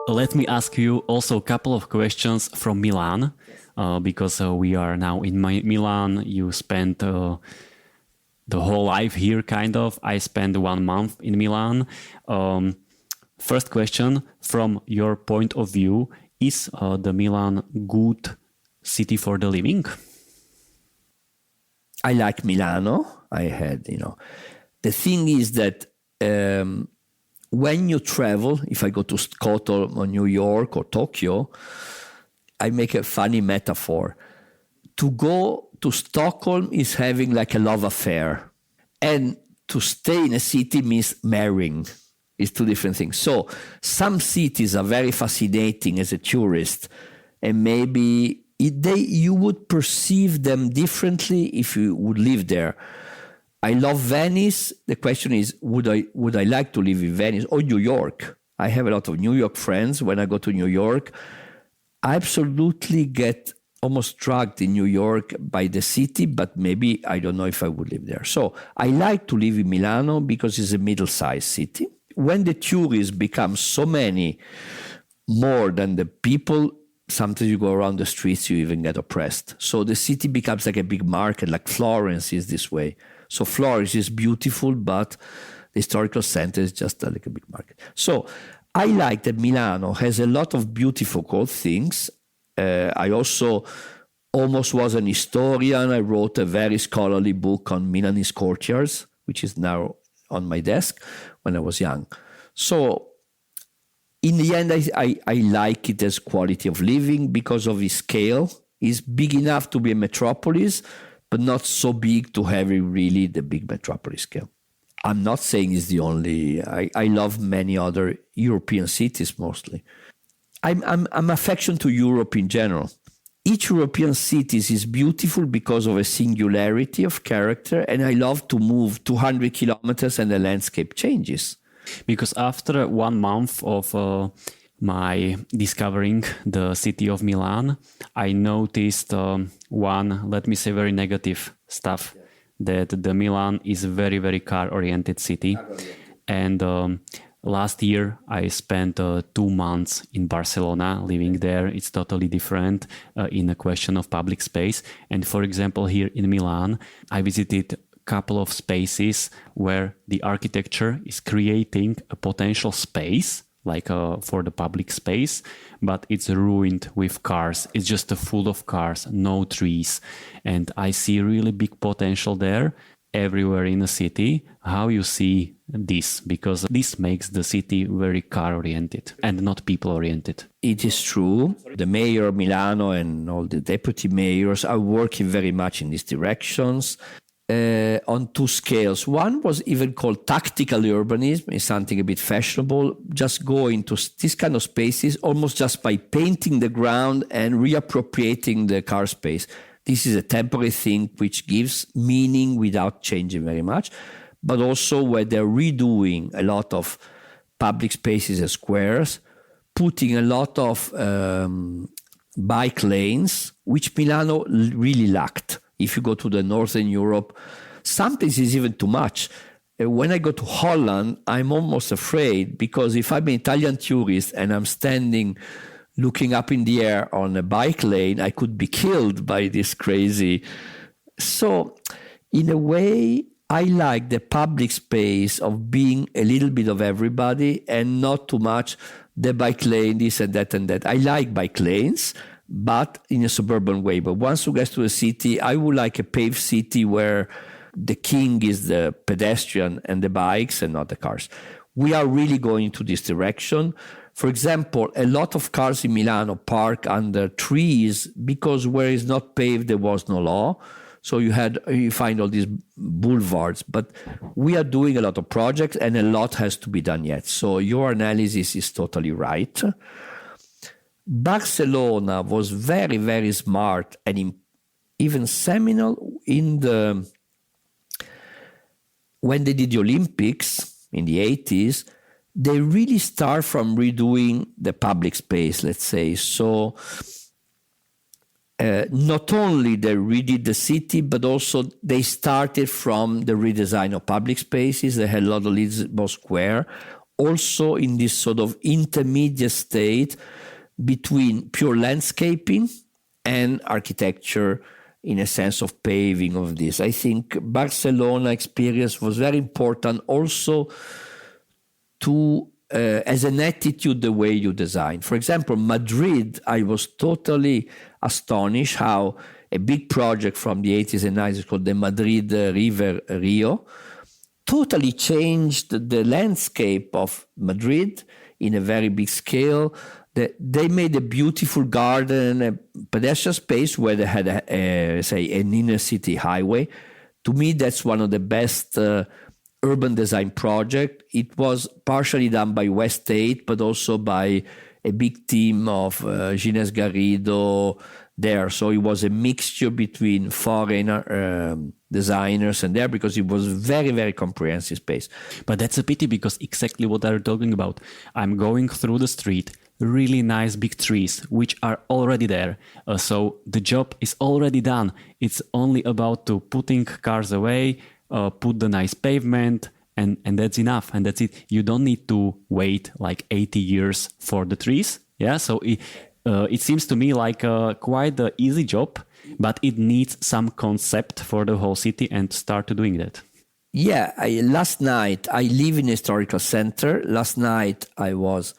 Let me ask you also a couple of questions from Milan, because we are now in Milan. You spent the whole life here, kind of. I spent 1 month in Milan. First question, from your point of view, is the Milan good city for the living? I like Miláno. The thing is that when you travel, if I go to Scotland or New York or Tokyo, I make a funny metaphor. To go to Stockholm is having like a love affair. And to stay in a city means marrying. It's 2 different things. So some cities are very fascinating as a tourist, and maybe you would perceive them differently if you would live there. I love Venice. The question is, would I like to live in Venice or New York? I have a lot of New York friends. When I go to New York, I absolutely get almost drugged in New York by the city, but maybe I don't know if I would live there. So I like to live in Miláno because it's a middle-sized city. When the tourists become so many more than the people, sometimes you go around the streets, you even get oppressed. So the city becomes like a big market, like Florence is this way. So Florence is beautiful, but the historical center is just like a big market. So I like that Miláno has a lot of beautiful cool things. I also almost was an historian. I wrote a very scholarly book on Milanese courtyards, which is now on my desk when I was young. So in the end, I like it as quality of living because of its scale. It's big enough to be a metropolis, but not so big to have really the big metropolis scale. I'm not saying it's the only. I love many other European cities mostly. I'm affectionate to Europe in general. Each European city is beautiful because of a singularity of character, and I love to move 200 kilometers and the landscape changes. Because after 1 month of my discovering the city of Milan, I noticed one, let me say, very negative stuff, that the Milan is a very, very car-oriented city. And last year, I spent 2 months in Barcelona living there. It's totally different in a question of public space. And for example, here in Milan, I visited couple of spaces where the architecture is creating a potential space like for the public space, but it's ruined with cars. It's just full of cars, no trees. And I see really big potential there everywhere in the city. How you see this? Because this makes the city very car oriented and not people oriented. It is true. The mayor of Miláno and all the deputy mayors are working very much in these directions. On 2 scales. One was even called tactical urbanism. It's something a bit fashionable. Just go into this kind of spaces almost just by painting the ground and reappropriating the car space. This is a temporary thing which gives meaning without changing very much, but also where they're redoing a lot of public spaces and squares, putting a lot of bike lanes, which Milano really lacked. If you go to the Northern Europe, sometimes it's even too much. When I go to Holland, I'm almost afraid because if I'm an Italian tourist and I'm standing looking up in the air on a bike lane, I could be killed by this crazy. So in a way, I like the public space of being a little bit of everybody and not too much the bike lane, this and that and that. I like bike lanes, but in a suburban way. But once you get to a city, I would like a paved city where the king is the pedestrian and the bikes and not the cars. We are really going to this direction. For example, a lot of cars in Milano park under trees because where it's not paved, there was no law. So you find all these boulevards. But we are doing a lot of projects and a lot has to be done yet. So your analysis is totally right. Barcelona was very, very smart and even seminal when they did the Olympics in the 80s. They really start from redoing the public space, let's say. So not only they redid the city, but also they started from the redesign of public spaces. They had a lot of Lisbon Square, also in this sort of intermediate state between pure landscaping and architecture in a sense of paving of this. I think Barcelona experience was very important also to as an attitude, the way you design. For example, Madrid, I was totally astonished how a big project from the 80s and 90s called the Madrid River Rio totally changed the landscape of Madrid in a very big scale. They made a beautiful garden, a pedestrian space where they had, an inner city highway. To me, that's one of the best urban design project. It was partially done by West 8, but also by a big team of Ginés Garrido there. So it was a mixture between foreigner designers and there, because it was very, very comprehensive space. But that's a pity, because exactly what I'm talking about. I'm going through the street, really nice big trees, which are already there. So the job is already done. It's only about to putting cars away, put the nice pavement, and that's enough. And that's it. You don't need to wait like 80 years for the trees. Yeah. So it seems to me like quite an easy job, but it needs some concept for the whole city and start doing that. Yeah. Last night, I live in a historical center. Last night I was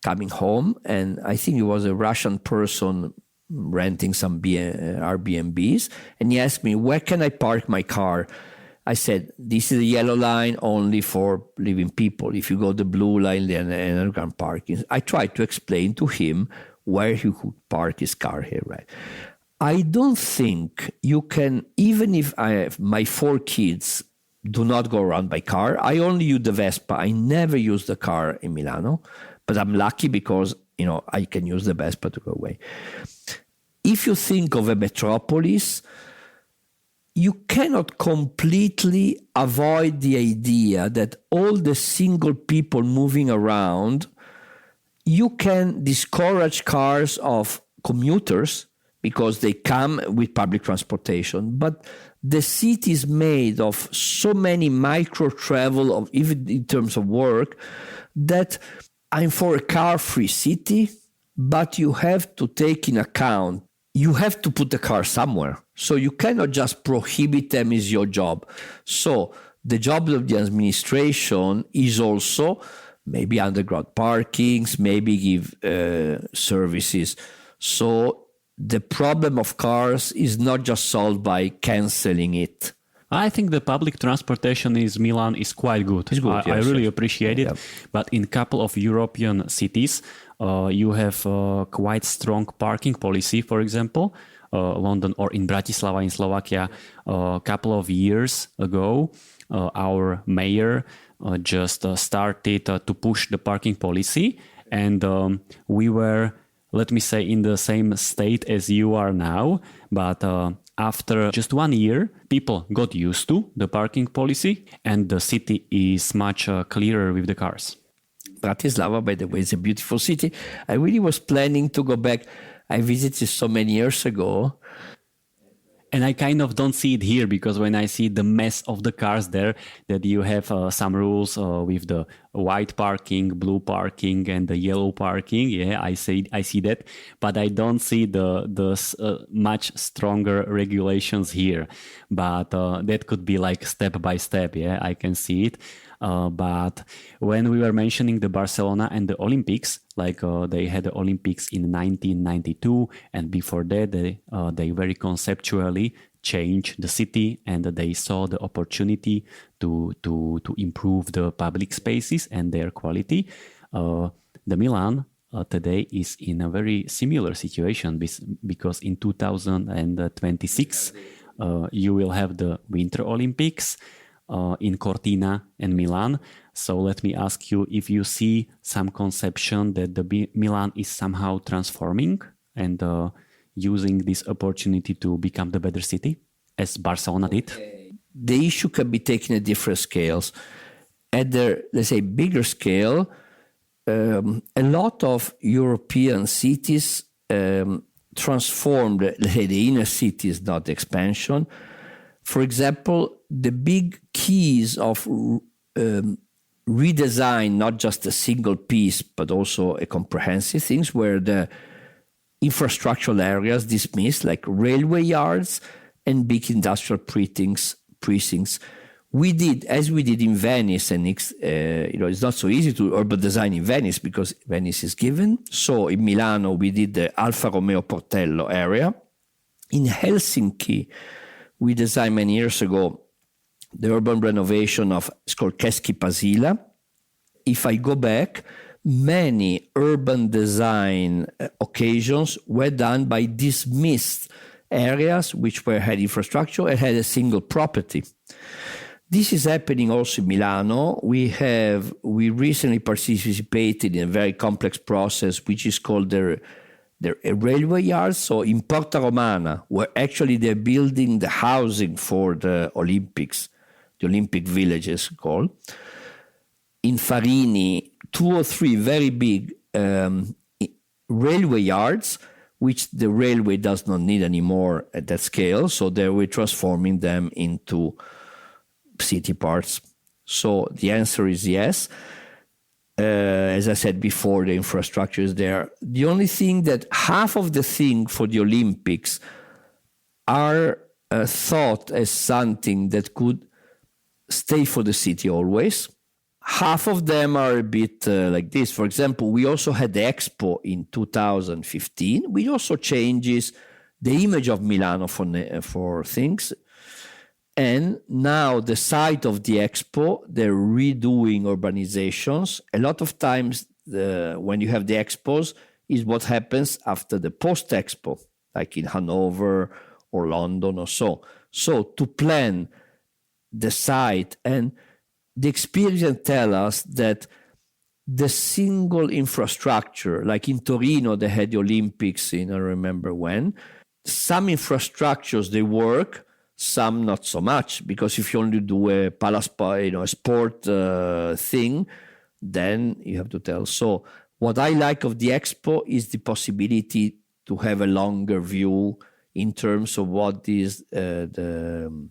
coming home, and I think it was a Russian person renting some Airbnbs, and he asked me, where can I park my car? I said, this is the yellow line only for living people. If you go the blue line, then another parking. I tried to explain to him where he could park his car here, right? I don't think you can, even if I have my 4 kids do not go around by car. I only use the Vespa. I never use the car in Milano, but I'm lucky because, I can use the Vespa to go away. If you think of a metropolis, you cannot completely avoid the idea that all the single people moving around, you can discourage cars of commuters because they come with public transportation. But the city is made of so many micro travel, of even in terms of work, that I'm for a car-free city, but you have to take in account, you have to put the car somewhere. So you cannot just prohibit them as your job. So the job of the administration is also maybe underground parkings, maybe give services. So the problem of cars is not just solved by canceling it. I think the public transportation in Milan is quite good. It's good, I yes, really yes. appreciate it. Yeah. But in a couple of European cities, you have quite strong parking policy, for example, London or in Bratislava in Slovakia. A couple of years ago, our mayor just started to push the parking policy, and we were, let me say, in the same state as you are now, but after just 1 year, people got used to the parking policy, and the city is much clearer with the cars. Bratislava, by the way, is a beautiful city. I really was planning to go back. I visited so many years ago. And I kind of don't see it here, because when I see the mess of the cars there, that you have some rules with the white parking, blue parking, and the yellow parking. Yeah, I see that, but I don't see the much stronger regulations here. But that could be like step by step. Yeah, I can see it. But when we were mentioning the Barcelona and the Olympics, like they had the Olympics in 1992, and before that they very conceptually changed the city, and they saw the opportunity to improve the public spaces and their quality. The Milan today is in a very similar situation, because in 2026 you will have the Winter Olympics in Cortina and Milan. So let me ask you if you see some conception that the Milan is somehow transforming and using this opportunity to become the better city, as Barcelona did. The issue can be taken at different scales. At the, let's say, bigger scale, a lot of European cities transformed, let's say, the inner cities, not the expansion. For example, the big keys of redesign, not just a single piece, but also a comprehensive things, were the infrastructural areas dismissed, like railway yards and big industrial precincts. We did, as we did in Venice, and it's not so easy to urban design in Venice because Venice is given. So in Milano, we did the Alfa Romeo Portello area. In Helsinki, we designed many years ago the urban renovation of, it's called Keskipasila. If I go back, many urban design occasions were done by dismissed areas which had infrastructure and had a single property. This is happening also in Milano. We recently participated in a very complex process which is called the railway yards. So in Porta Romana, where actually they're building the housing for the Olympics, the Olympic villages called. In Farini, 2 or 3 very big railway yards, which the railway does not need anymore at that scale. So we're transforming them into city parts. So the answer is yes. As I said before, the infrastructure is there. The only thing that half of the thing for the Olympics are thought as something that could stay for the city always. Half of them are a bit like this. For example, we also had the Expo in 2015, which also changes the image of Milano for things. And now the site of the Expo, they're redoing urbanizations. A lot of times when you have the Expos is what happens after the post-Expo. like in Hanover or London or so. So to plan the site, and the experience tell us that the single infrastructure, like in Torino, they had the Olympics in, I don't remember when, some infrastructures, they work, some not so much, because if you only do a a sport thing, then you have to tell. So what I like of the Expo is the possibility to have a longer view in terms of what is the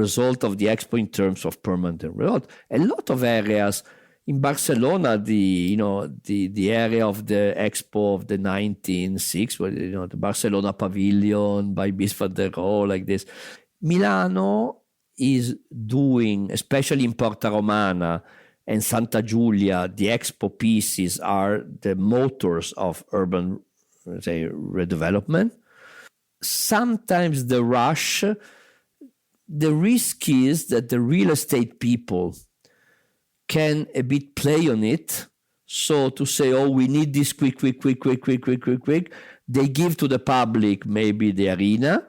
result of the Expo in terms of permanent result. A lot of areas in Barcelona, the area of the Expo of the 1906, the Barcelona Pavilion by Bis van der Rohe, like this. Miláno is doing, especially in Porta Romana and Santa Giulia, the Expo pieces are the motors of urban, say, redevelopment. Sometimes the rush, the risk is that the real estate people can a bit play on it. So to say, oh, we need this quick. They give to the public maybe the arena,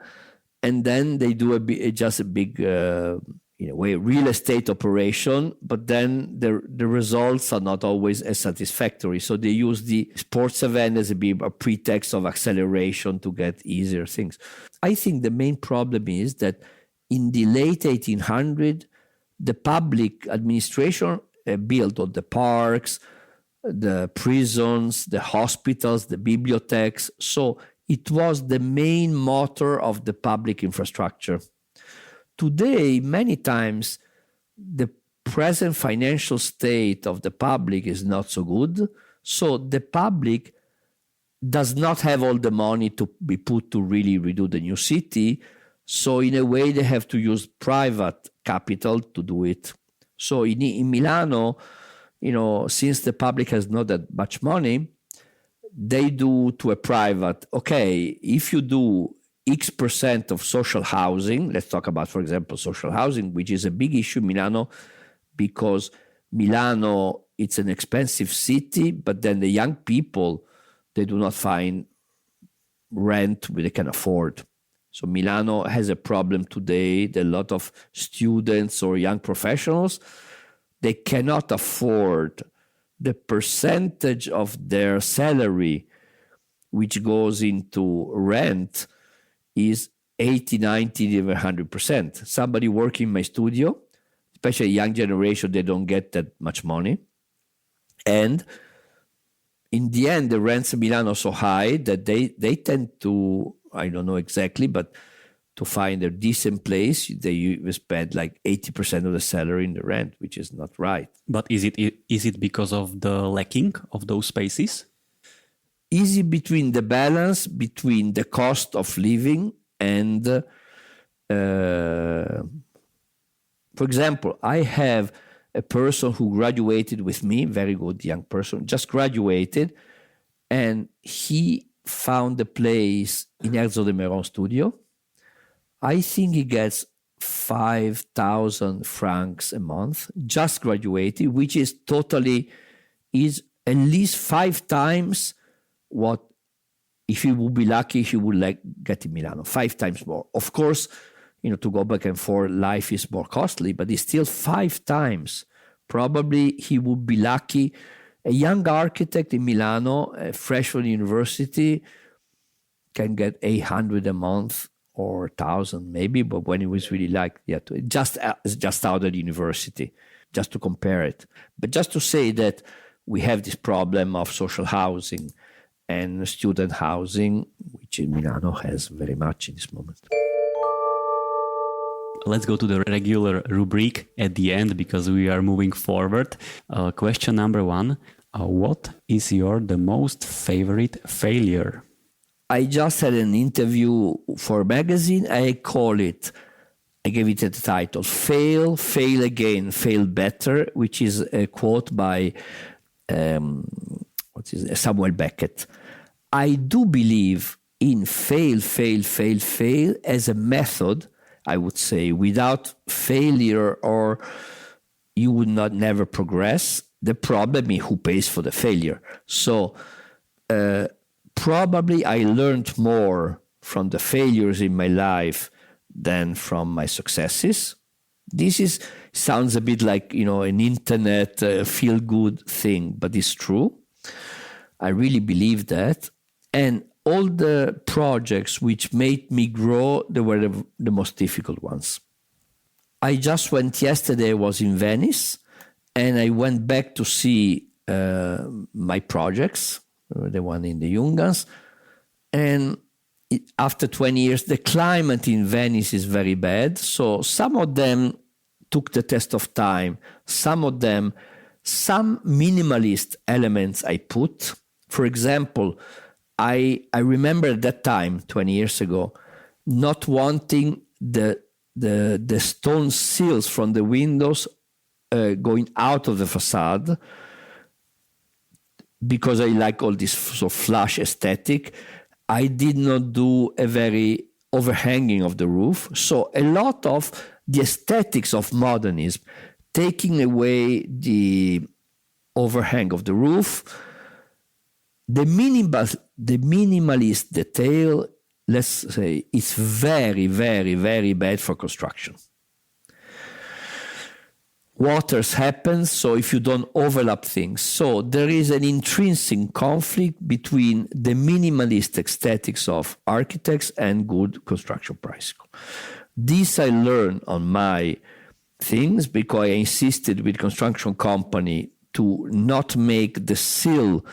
and then they do just a big, in a way, real estate operation. But then the results are not always as satisfactory. So they use the sports event as a pretext of acceleration to get easier things. I think the main problem is that in the late 1800s, the public administration built all the parks, the prisons, the hospitals, the bibliotheques. So it was the main motor of the public infrastructure. Today, many times, the present financial state of the public is not so good. So the public does not have all the money to be put to really redo the new city. So in a way, they have to use private capital to do it. So in Miláno, since the public has not that much money, they do to a private, okay, if you do X% of social housing, let's talk about, for example, social housing, which is a big issue in Miláno, because Miláno, it's an expensive city, but then the young people, they do not find rent they can afford. So Miláno has a problem today that a lot of students or young professionals, they cannot afford the percentage of their salary which goes into rent is 80, 90, even 100%. Somebody working in my studio, especially young generation, they don't get that much money. And in the end, the rents in Miláno are so high that they tend to, I don't know exactly, but to find a decent place, they spend like 80% of the salary in the rent, which is not right. But is it because of the lacking of those spaces? Easy between the balance between the cost of living and, for example, I have a person who graduated with me, very good young person, just graduated, and he found a place in Herzog de Meuron studio. I think he gets 5,000 francs a month, just graduated, which is at least 5 times what, if he would be lucky, he would get in Miláno, 5 times more. Of course, to go back and forth, life is more costly, but it's still 5 times. Probably he would be lucky. A young architect in Miláno, fresh from university, can get 800 a month or 1,000 maybe, but when he was really just out of the university, just to compare it. But just to say that we have this problem of social housing and student housing, which in Miláno has very much in this moment. Let's go to the regular rubric at the end because we are moving forward. Question number 1. What is the most favorite failure? I just had an interview for a magazine. I gave it a title, Fail, Fail Again, Fail Better, which is a quote by Samuel Beckett. I do believe in fail, fail, fail, fail as a method, I would say. Without failure, or you would never progress. The problem is who pays for the failure. So probably I learned more from the failures in my life than from my successes. This sounds a bit like, an internet feel-good thing, but it's true. I really believe that. And all the projects which made me grow, they were the most difficult ones. I just went yesterday, I was in Venice, and I went back to see my projects, the one in the Jungans. And after 20 years, the climate in Venice is very bad. So some of them took the test of time. Some minimalist elements I put. For example, I remember at that time, 20 years ago, not wanting the stone sills from the windows going out of the facade, because I like all this sort of flush aesthetic. I did not do a very overhanging of the roof. So a lot of the aesthetics of modernism, taking away the overhang of the roof, the minimalist detail, let's say, is very, very, very bad for construction. Waters happen, so if you don't overlap things. So there is an intrinsic conflict between the minimalist aesthetics of architects and good construction practices. This I learned on my things because I insisted with construction company to not make the sill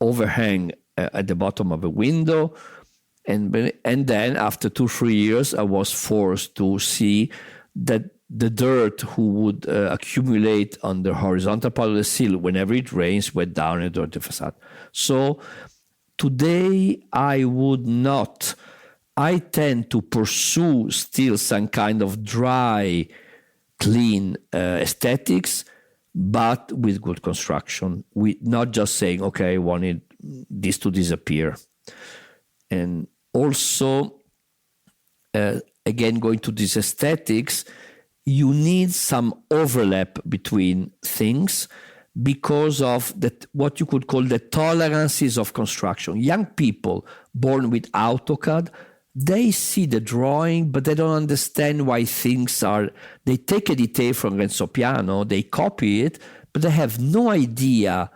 overhang at the bottom of a window. And then after 2-3 years, I was forced to see that the dirt who would accumulate on the horizontal part of the sill whenever it rains went down into the facade. So today I tend to pursue still some kind of dry, clean aesthetics, but with good construction. Not just saying, okay, I wanted this to disappear. And also, again, going to these aesthetics, you need some overlap between things because of what you could call the tolerances of construction. Young people born with AutoCAD, they see the drawing, but they don't understand why things are... They take a detail from Renzo Piano, they copy it, but they have no idea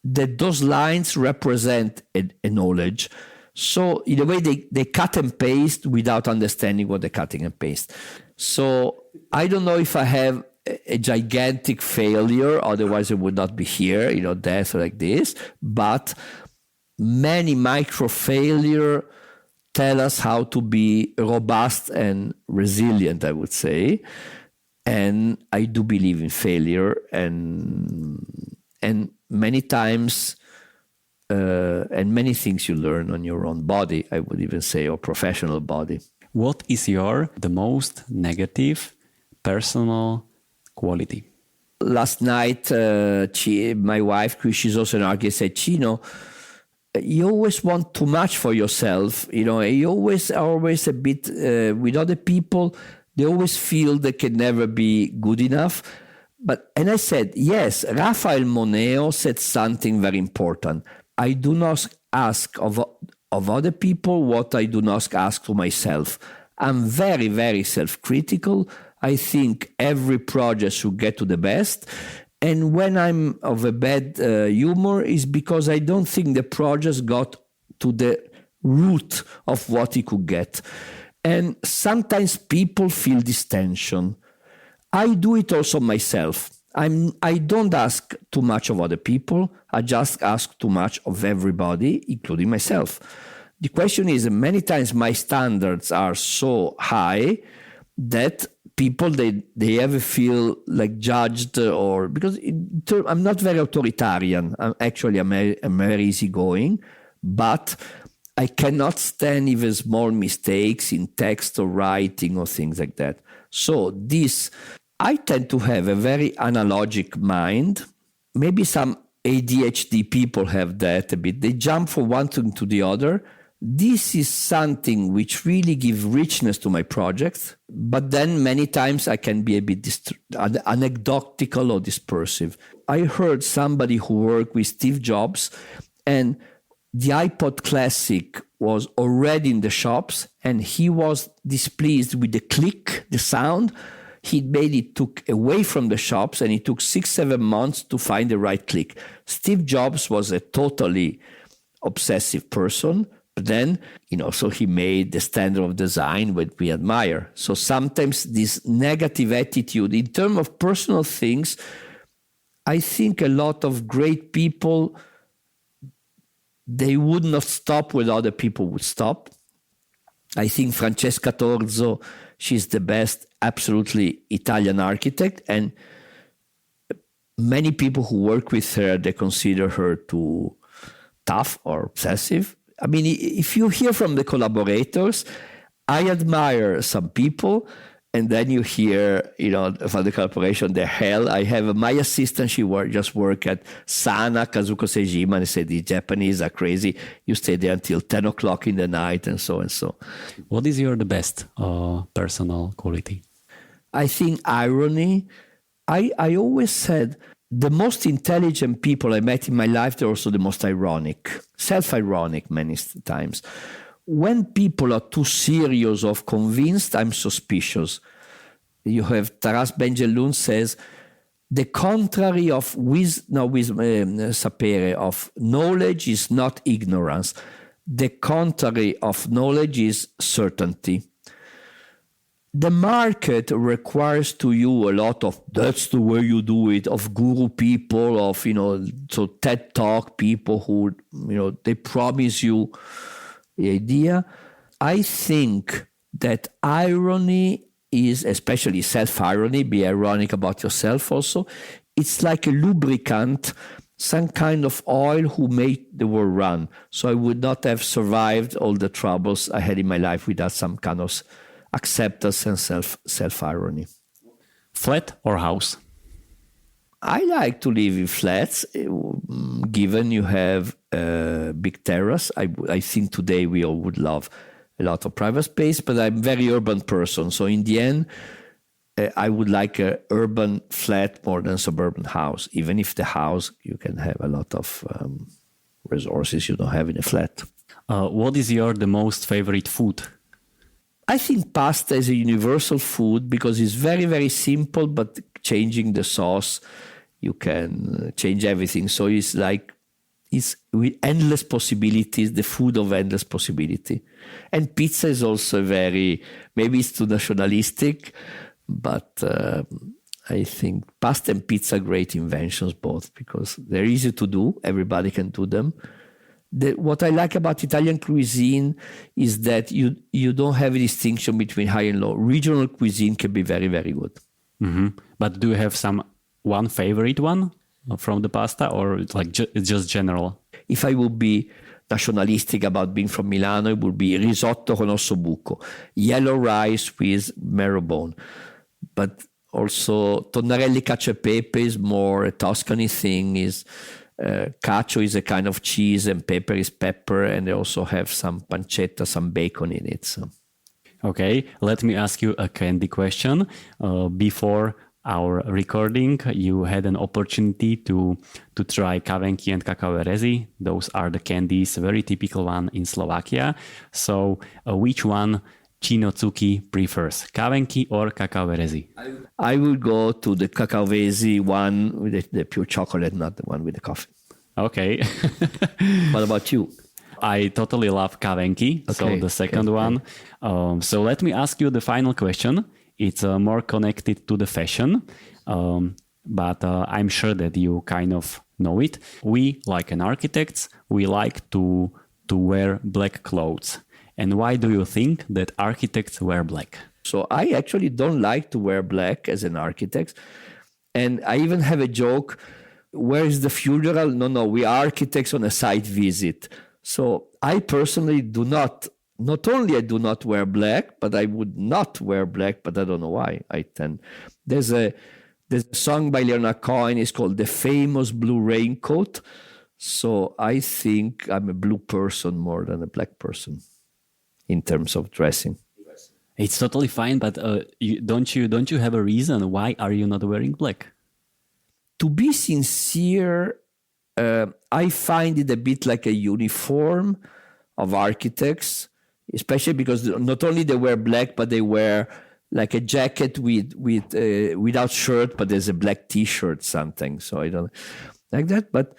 that those lines represent a knowledge. So in a way, they cut and paste without understanding what they're cutting and paste. So I don't know if I have a gigantic failure, otherwise I would not be here, death like this. But many micro failure tell us how to be robust and resilient, I would say. And I do believe in failure, and many times, and many things you learn on your own body, I would even say, or professional body. What is the most negative personal quality? Last night, my wife, she's also an architect, said, Cino, you always want too much for yourself. You always a bit, with other people, they always feel they can never be good enough. And I said, yes, Raphael Moneo said something very important. I do not ask of other people what I do not ask to myself. I'm very, very self-critical. I think every project should get to the best. And when I'm of a bad humor is because I don't think the project got to the root of what it could get. And sometimes people feel this tension. I do it also myself. I don't ask too much of other people. I just ask too much of everybody, including myself. The question is, many times my standards are so high that people, they ever feel like judged, or because I'm not very authoritarian. I'm very easygoing, but I cannot stand even small mistakes in text or writing or things like that. So I tend to have a very analogic mind. Maybe some ADHD people have that a bit. They jump from one thing to the other. This is something which really gives richness to my projects, but then many times I can be a bit anecdotal or dispersive. I heard somebody who worked with Steve Jobs, and the iPod Classic was already in the shops and he was displeased with the click, the sound. He made it took away from the shops and it took 6-7 months to find the right click. Steve Jobs was a totally obsessive person, but then, so he made the standard of design what we admire. So sometimes this negative attitude in terms of personal things, I think a lot of great people, they would not stop when other people would stop. I think Francesca Torzo, she's the best, absolutely Italian architect. And many people who work with her, they consider her too tough or obsessive. I mean, if you hear from the collaborators, I admire some people. And then you hear, from the collaboration, the hell. I have my assistant, she just work at Sana, Kazuko Sejima, and they say the Japanese are crazy. You stay there until 10 o'clock in the night and so and so. What is the best personal quality? I think irony. I always said the most intelligent people I met in my life, they're also the most ironic, self-ironic many times. When people are too serious or convinced, I'm suspicious. You have Taras Benjeloun says, the contrary of sapere, of knowledge is not ignorance. The contrary of knowledge is certainty. The market requires to you a lot of, that's the way you do it, of guru people, of, so TED Talk people who, they promise you the idea. I think that irony is, especially self-irony, be ironic about yourself also, it's like a lubricant, some kind of oil who made the world run. So I would not have survived all the troubles I had in my life without some kind of acceptance and self-irony. Flat or house? I like to live in flats, given you have a big terrace. I think today we all would love a lot of private space, but I'm a very urban person. So in the end, I would like an urban flat more than suburban house, even if the house, you can have a lot of resources you don't have in a flat. What is the most favorite food? I think pasta is a universal food because it's very, very simple, but changing the sauce, you can change everything. So it's with endless possibilities, the food of endless possibility. And pizza is also maybe it's too nationalistic, but I think pasta and pizza are great inventions both because they're easy to do. Everybody can do them. What I like about Italian cuisine is that you don't have a distinction between high and low. Regional cuisine can be very, very good. Mm-hmm. But do you have one favorite one from the pasta, or it's just general? If I would be nationalistic about being from Miláno, it would be risotto con ossobuco, yellow rice with marrow bone. But also tonnarelli cacio e pepe is more a Tuscany thing. Cacio is a kind of cheese and pepper is pepper, and they also have some pancetta, some bacon in it. So. Okay, let me ask you a candy question. Before our recording, you had an opportunity to try kavenky and kakaverezi. Those are the candies, very typical one in Slovakia. So which one Cino Zucchi prefers, kavenky or kakaverezi? I would go to the kakaverezi one with the pure chocolate, not the one with the coffee. Okay. What about you? I totally love kavenky, okay, so the second one. So let me ask you the final question. It's more connected to the fashion, but I'm sure that you kind of know it. We, like an architects, we like to wear black clothes. And why do you think that architects wear black? So I actually don't like to wear black as an architect. And I even have a joke, where is the funeral? No, we are architects on a site visit. So I personally not only I do not wear black, but I would not wear black, but I don't know why. There's a song by Leonard Cohen, it's called The Famous Blue Raincoat. So I think I'm a blue person more than a black person in terms of dressing. It's totally fine, but don't you have a reason? Why are you not wearing black? To be sincere, I find it a bit like a uniform of architects, especially because not only they wear black, but they wear like a jacket without shirt, but there's a black T-shirt, something. So I don't like that. But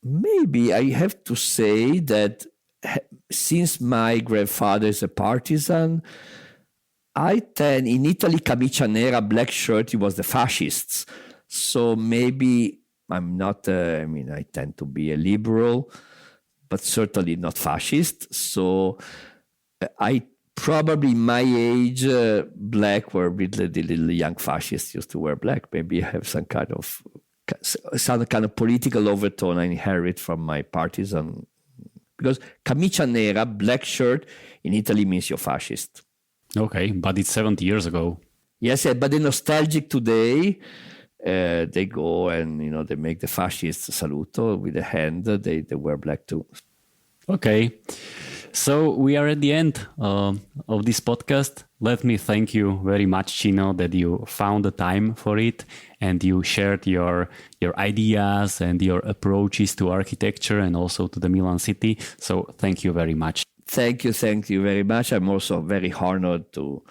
maybe I have to say that since my grandfather is a partisan, in Italy, camicia nera, black shirt, it was the fascists. So maybe I'm not, I tend to be a liberal, but certainly not fascist. So I probably my age, black were with the little young fascists used to wear black. Maybe I have some kind of political overtone I inherit from my partisan. Because camicia nera, black shirt, in Italy means you're fascist. Okay, but it's 70 years ago. Yes, but the nostalgic today, they go and, they make the fascist saluto with the hand. They wear black too. Okay, so we are at the end of this podcast. Let me thank you very much, Cino, that you found the time for it and you shared your ideas and your approaches to architecture and also to the Milan city. So thank you very much. Thank you very much. I'm also very honored to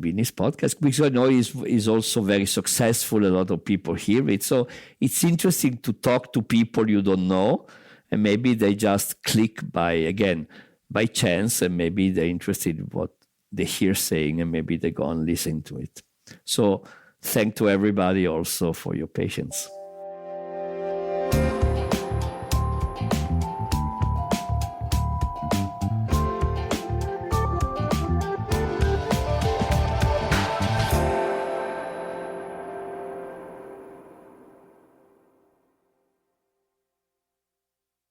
be in this podcast because I know is also very successful. A lot of people hear it. So it's interesting to talk to people you don't know, and maybe they just click by chance, and maybe they're interested in what they hear saying, and maybe they go and listen to it. So thank to everybody also for your patience.